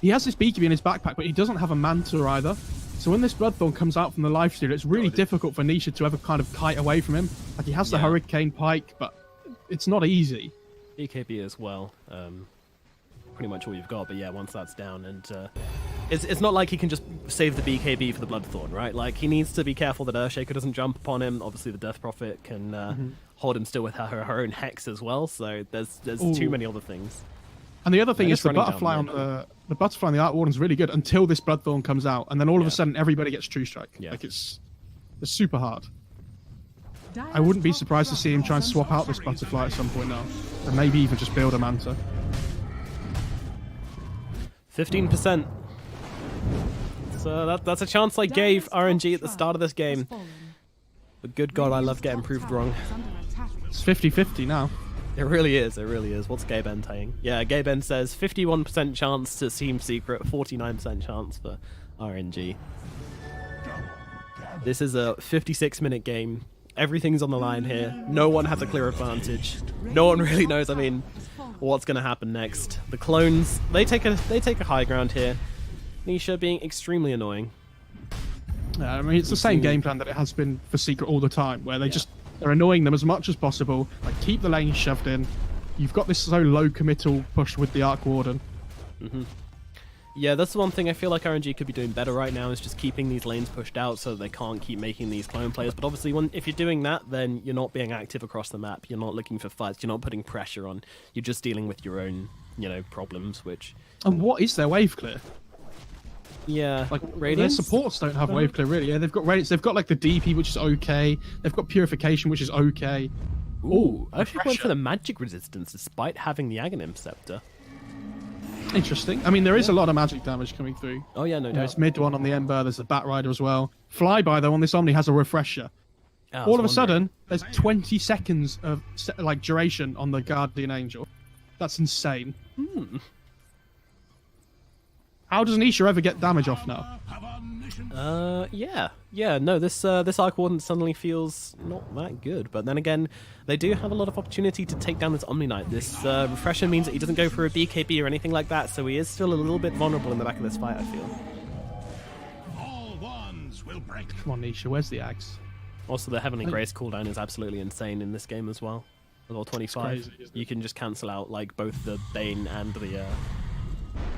he has this BKB in his backpack, but he doesn't have a Manta either. So when this Bloodthorn comes out from the Lifestealer, it's really difficult for Nisha to ever kind of kite away from him. Like, he has the Hurricane Pike, but it's not easy. EKB as well. Pretty much all you've got, but yeah, once that's down, and it's not like he can just save the BKB for the Bloodthorn, right? Like, he needs to be careful that Earthshaker doesn't jump upon him. Obviously, the Death Prophet can hold him still with her own Hex as well, so there's too many other things. And the other thing And is it's the running butterfly down on the butterfly on the Arc Warden's really good until this Bloodthorn comes out, and then all of a sudden everybody gets True Strike. Yeah. Like, it's super hard. I wouldn't be surprised to see him try and swap out this butterfly at some point now, and maybe even just build a Manta. 15%. So that's a chance I gave RNG at the start of this game. But good God, I love getting proved wrong. It's 50-50 now. It really is, it really is. What's Gaben saying? Yeah, Gaben says 51% chance to Team Secret, 49% chance for RNG. This is a 56-minute game. Everything's on the line here. No one has a clear advantage. No one really knows, I mean, what's going to happen next. The clones, they take a high ground here. Nisha being extremely annoying. Yeah, I mean, it's the same game plan that it has been for Secret all the time, where they're annoying them as much as possible. Like, keep the lanes shoved in. You've got this so low committal push with the Arc Warden. Yeah, that's the one thing I feel like RNG could be doing better right now, is just keeping these lanes pushed out so they can't keep making these clone players. But obviously, if you're doing that, then you're not being active across the map. You're not looking for fights. You're not putting pressure on. You're just dealing with your own, problems, which... And what is their wave clear? Yeah, Like, Radiance? their supports don't have wave clear, really. Yeah, they've got Radiance. They've got, like, the DP, which is okay. They've got Purification, which is okay. Ooh, I actually went pressure. for the magic resistance despite having the Aghanim Scepter. Interesting. I mean, there is a lot of magic damage coming through. Oh yeah, no doubt. There's mid one on the Ember. There's the Bat Rider as well. Flyby, though, on this Omni has a refresher. I was All of a wondering. sudden, there's 20 seconds of duration on the Guardian Angel. That's insane. How does Nisha ever get damage off now? Yeah, no, this Arc Warden suddenly feels not that good, but then again, they do have a lot of opportunity to take down this Omni Knight. This refresher means that he doesn't go for a BKB or anything like that, so he is still a little bit vulnerable in the back of this fight, I feel. All ones will break. Come on, Nisha, where's the Axe? Also, the Heavenly Grace cooldown is absolutely insane in this game as well. Level 25, crazy, isn't it? you can just cancel out like both the Bane and the...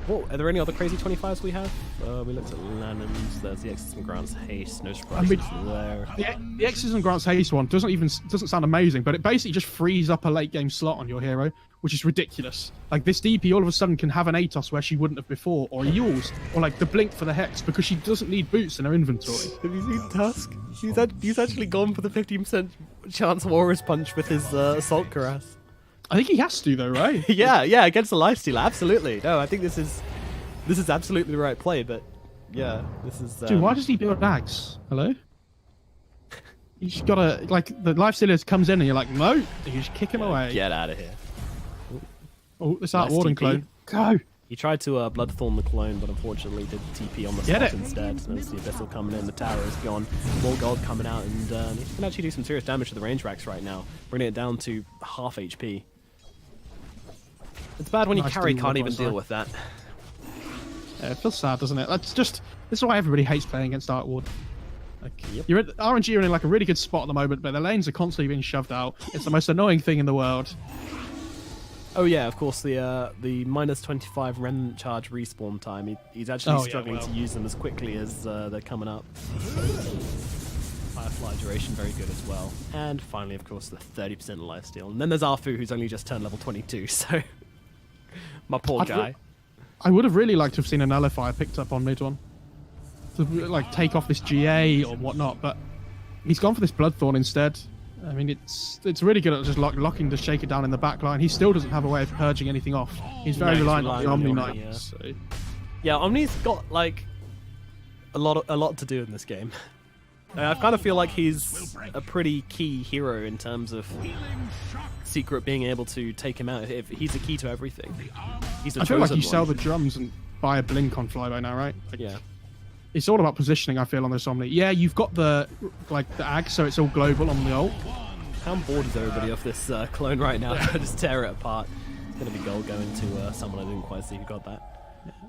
Oh, are there any other crazy 25s we have? We looked at Lanham's, there's the Exodus and Grant's Haste, no surprises there. The Exes and Grant's Haste one doesn't sound amazing, but it basically just frees up a late game slot on your hero, which is ridiculous. Like, this DP all of a sudden can have an Atos where she wouldn't have before, or a Yules, or like the Blink for the Hex, because she doesn't need boots in her inventory. Have you seen Tusk? He's actually gone for the 15% chance Walrus Punch with his Assault Cuirass. I think he has to, though, right? yeah, against the Lifestealer, absolutely. No, I think this is absolutely the right play, but yeah, this is... Dude, why does he build Axe? Hello? You just gotta, like, the Lifestealer comes in and you're like, no, you just kick him away. Get out of here. Oh, this Arc Nice Warden TP. clone. Go! He tried to Bloodthorn the clone, but unfortunately did TP on the Get spot it. instead. There's the Abyssal coming in, the tower is gone. More gold coming out, and he can actually do some serious damage to the range racks right now, bringing it down to half HP. It's bad when your Nice carry deal, can't by even the way. deal with that. Yeah, it feels sad, doesn't it? This is why everybody hates playing against Arc Warden. Like, Yep. you're at, RNG are in like a really good spot at the moment, but their lanes are constantly being shoved out. It's the most annoying thing in the world. Oh yeah, of course, the minus 25 remnant charge respawn time, he's actually Oh, yeah, struggling well. to use them as quickly as they're coming up. Firefly duration, very good as well. And finally, of course, the 30% lifesteal. And then there's Arfu, who's only just turned level 22, so... My poor guy. I would have really liked to have seen an Nullifier picked up on mid one. To, like, take off this GA or whatnot, but he's gone for this Bloodthorn instead. I mean, it's really good at just locking the Shaker down in the back line. He still doesn't have a way of purging anything off. He's very No, he's reliant on the relying Omni on the Knight. Omni, yeah. So. Yeah, Omni's got, like, a lot to do in this game. I kind of feel like he's a pretty key hero in terms of Secret being able to take him out. If he's a key to everything. He's a I feel like chosen you sell one. the drums and buy a blink on fly by now, right? Like, Yeah. it's all about positioning, I feel, on this Omni. Yeah, you've got the ag, so it's all global on the ult. How bored is everybody off this clone right now? Just tear it apart. It's going to be gold going to someone I didn't quite see who got that.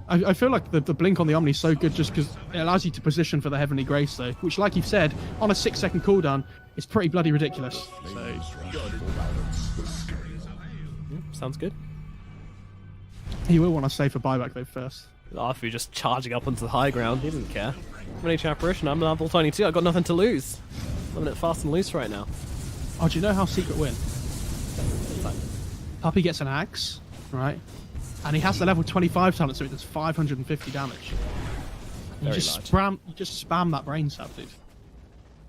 I feel like the blink on the Omni is so good just because it allows you to position for the Heavenly Grace, though, which, like you've said, on a 6-second cooldown, is pretty bloody ridiculous. So, Sounds good. you will want to save for buyback, though, first. Arfu just charging up onto the high ground. He doesn't care. I'm an H apparition. I'm level 22. I've got nothing to lose. Living it fast and loose right now. Oh, do you know how Secret win? Puppy gets an axe, right? And he has the level 25 talent, so it does 550 damage. You Very just large. spam that brain sap, dude.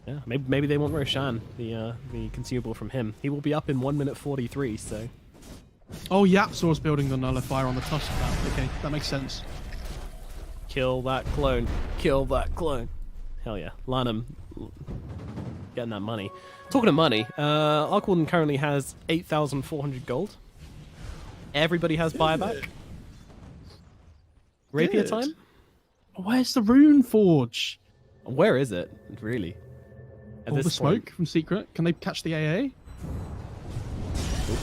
Yeah, maybe they want Roshan, the consumable from him. He will be up in 1 minute 43. So Oh, Yapsor's building the nullifier on the tusk now. Okay, that makes sense. kill that clone. Kill that clone. Hell yeah, Lanham getting that money. Talking of money, Arkwarden currently has 8,400 gold. Everybody has buyback. Rapier Good. time? Where's the Rune Forge? Where is it, really? At All the this point? smoke from Secret? Can they catch the AA?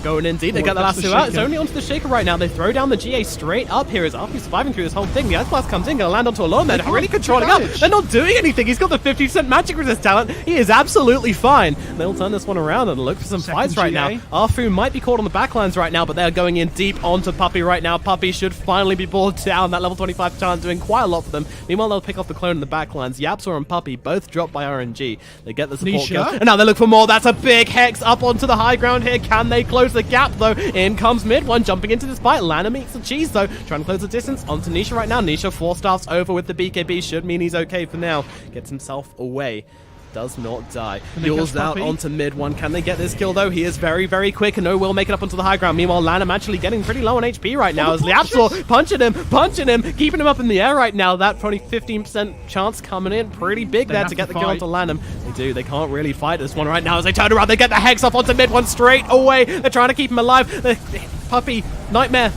Going in deep, they Oh, got the that's last the two out. It's shaker. only onto the shaker right now. They throw down the GA straight up here as Arfu surviving through this whole thing. The Ice Blast comes in, gonna land onto a Alone. They're really controlling up. damage. They're not doing anything. He's got the 50% magic resist talent. He is absolutely fine. They'll turn this one around and look for some Second fights right now. GA. Arfu might be caught on the backlines right now, but they're going in deep onto Puppy right now. Puppy should finally be brought down. That level 25 talent doing quite a lot for them. Meanwhile, they'll pick off the clone in the backlines. Yapsor and Puppy both dropped by RNG. They get the support Nisha. kill. And now they look for more. That's a big hex up onto the high ground here. Can they close the gap, though? In comes mid one, jumping into this fight. Lana meets the cheese, though. Trying to close the distance onto Nisha right now. Nisha 4-staffs over with the BKB. Should mean he's okay for now. Gets himself away. Does not die. they Yules catch out Puppy? onto mid one. Can they get this kill, though? He is very, very quick, and no will make it up onto the high ground. Meanwhile, Lanham actually getting pretty low on HP right now as Liapsor punching him, keeping him up in the air right now. That probably 15% chance coming in. Pretty big They there have to get to the kill fight. onto Lanham. They do. They can't really fight this one right now as they turn around. They get the hex off onto mid one straight away. They're trying to keep him alive. The Puppy, Nightmare,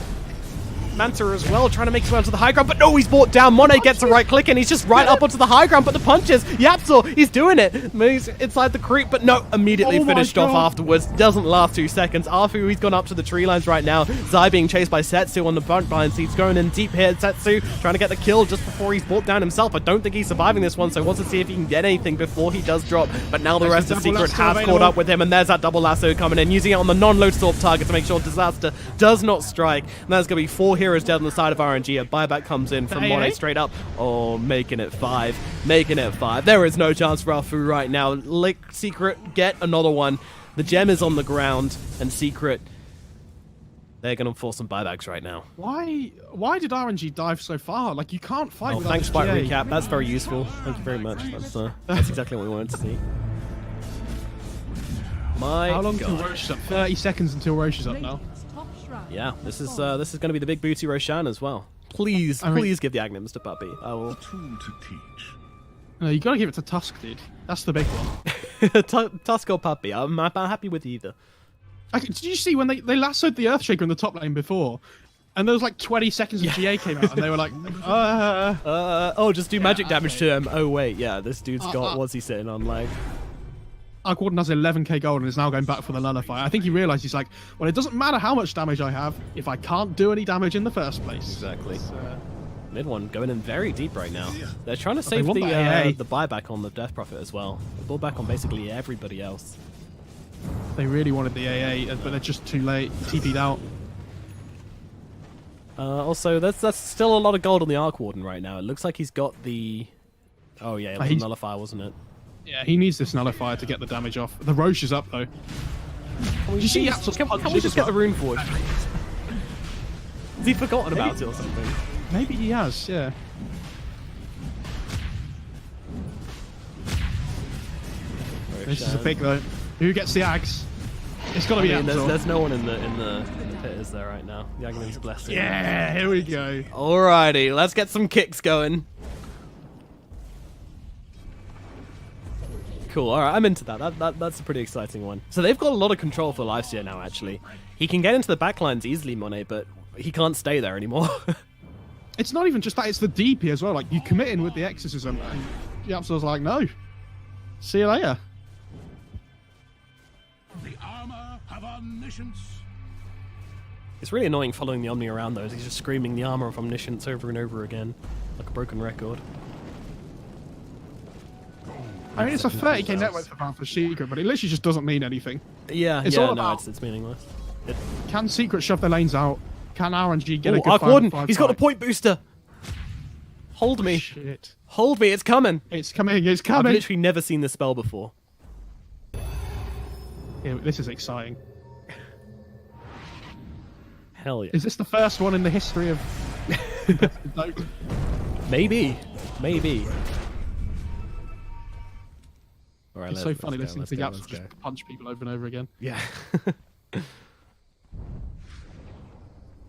Manta as well, trying to make his way onto the high ground, but no, he's brought down. Monet gets a right click and he's just right up onto the high ground, but the punches, Yapsor, he's doing it. Moves inside the creep, but no, immediately Oh my finished off God. afterwards. Doesn't last 2 seconds. Arfu, he's gone up to the tree lines right now. Zai being chased by Setsu on the front lines. He's going in deep here. Setsu trying to get the kill just before he's brought down himself. I don't think he's surviving this one, so wants to see if he can get anything before he does drop. But now the There's rest the of double Secret lasso has caught available. up with him, and there's that double lasso coming in, using it on the non-load sword target to make sure Disaster does not strike. And there's going to be 4 heroes dead on the side of RNG. A buyback comes in from Hey, Monet hey. straight up. Oh, making it 5. Making it 5. There is no chance for Arfu right now. Lick Secret, get another one. The gem is on the ground, and Secret, they're going to force some buybacks right now. Why did RNG dive so far? Like, you can't fight Oh, without thanks, this Spike GA. Recap. That's very useful. Thank you very much. That's exactly what we wanted to see. My How long God. till Roche is up? 30 seconds until Roche is up now. Radiant's top shrine. Yeah, this is going to be the big booty Roshan as well. Please, I mean- please give the Agnes to Puppy. I will. Tool to teach. No, you gotta give it to Tusk, dude. That's the big one. Tusk or Puppy. I'm happy with either. Did you see when they lassoed the Earthshaker in the top lane before? And there was like 20 seconds of GA came out, and they were like, Oh, just do magic damage to him. Oh wait, yeah, this dude's got. What's he sitting on? Like, Arkwarden has 11k gold and is now going back for the Nullify. I think he realized he's like, well, it doesn't matter how much damage I have if I can't do any damage in the first place. exactly. So, Mid one going in very deep right now. They're trying to they save want the the AA. the buyback on the Death Prophet as well. They bought back on basically everybody else. they really wanted the AA, but they're just too late. TP'd out. Also, that's still a lot of gold on the Arkwarden right now. It looks like he's got the. Oh yeah, it was a he's- nullifier, wasn't it? Yeah, he needs this Nullifier to get the damage off. The Roche is up, though. Did you see Yapsor's Can punches we just as get the well? Rune Forge? Has he forgotten about it or something? Maybe he has, yeah. This is a pick, though. Who gets the axe? It's got to be Yapsor. There's no one in the pit, is there, right now? The Aghanim blessing. Yeah, here we go. Alrighty, let's get some kicks going. cool. All right, I'm into that. That's a pretty exciting one. So they've got a lot of control for Lifesteal now, actually. He can get into the backlines easily, Monet, but he can't stay there anymore. It's not even just that, it's the DP as well. Like, you commit in with the exorcism, and Yapsil's like, no. See you later. The armor have omniscience. It's really annoying following the Omni around, though, as he's just screaming the armor of omniscience over and over again, like a broken record. I mean, it's a 30k network for Secret, but it literally just doesn't mean anything. Yeah, It's yeah, all no, about- it's meaningless. Can Secret shove their lanes out? Can RNG get a good Arc 5 Warden, 5 he's got a fight? point booster! Hold me. Shit. Hold me, it's coming! It's coming, it's I've coming! literally never seen this spell before. Yeah, this is exciting. Hell yeah. Is this the first one in the history of competitive Dota? Maybe. Maybe. All right, It's so funny listening to let's Yaps go. just punch people over and over again. Yeah.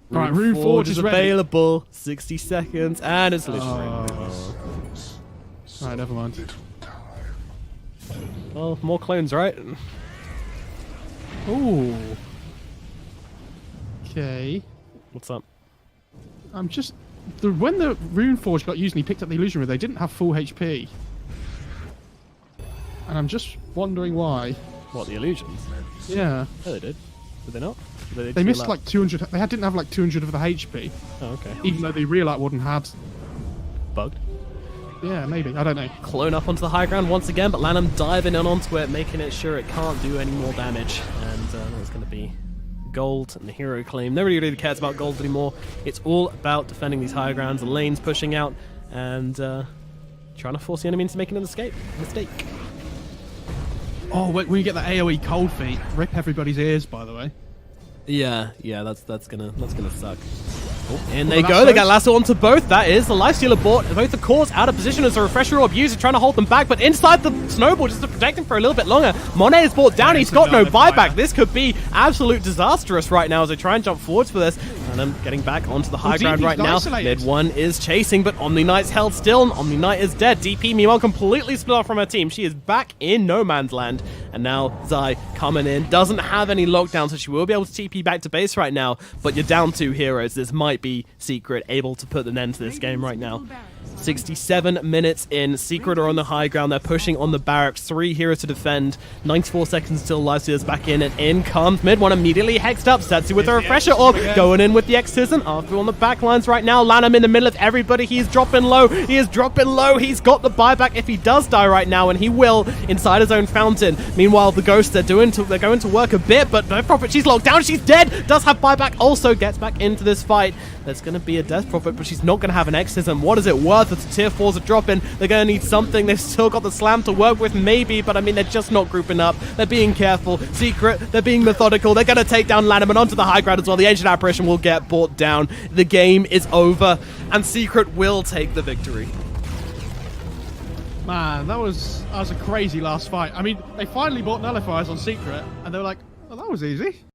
Right, Rune Forge is ready. available. 60 seconds, and it's literally. Alright, never mind. Well, more clones, right? Ooh. Okay. What's up? I'm just... when the Rune Forge got used and he picked up the Illusion Ring, they didn't have full HP. And I'm just wondering why. What, the illusions? Yeah. Yeah, they did. Did they not? Did They do missed that? like 200... They didn't have like 200 of the HP, Oh, okay. even though the Real Light Warden had... Bugged. Yeah, maybe. I don't know. Clone up onto the high ground once again, but Lanham diving in onto it, making it sure it can't do any more damage. And that's going to be gold and the hero claim. Nobody really cares about gold anymore. It's all about defending these higher grounds, the lanes pushing out, and trying to force the enemy into making an escape. Mistake. Oh, when you get the AoE cold feet, rip everybody's ears, by the way. Yeah, that's gonna suck. Oh, and Oh, they the go. They got lassos. lasso onto both. That is the lifesteal abort. Both the cores out of position as a refresher orb user trying to hold them back, but inside the snowball just to protect him for a little bit longer. Monet is brought down. Yeah, He's it's a got no velvet buyback. fire. This could be absolute disastrous right now as they try and jump forwards for this. And I'm getting back onto the high ground DP's right now. isolated. Mid one is chasing, but Omni Knight's held still. And Omni Knight is dead. DP meanwhile completely split off from her team. She is back in no man's land. And now Zai coming in. Doesn't have any lockdown, so she will be able to TP back to base right now. But you're down 2 heroes. This might be Secret able to put an end to this game right now. 67 minutes in. Secret are on the high ground. They're pushing on the barracks. 3 heroes to defend. 94 seconds till Lycia's back in. And in comes mid one immediately hexed up. Setsu with the refresher orb. Going in with the exorcism. Arthur on the back lines right now. Lanham in the middle of everybody. He's dropping low. He is dropping low. He's got the buyback if he does die right now. And he will inside his own fountain. Meanwhile, the ghosts, they're going to work a bit. But no Prophet, she's locked down. She's dead. Does have buyback. Also gets back into this fight. There's going to be a Death Prophet, but she's not going to have an exorcism. What is it worth if the tier 4s are dropping? They're going to need something. They've still got the slam to work with, maybe, but I mean, they're just not grouping up. They're being careful. Secret, they're being methodical. They're going to take down Lanham and onto the high ground as well. The Ancient Apparition will get brought down. The game is over, and Secret will take the victory. Man, that was a crazy last fight. I mean, they finally bought nullifiers on Secret, and they were like, oh, that was easy.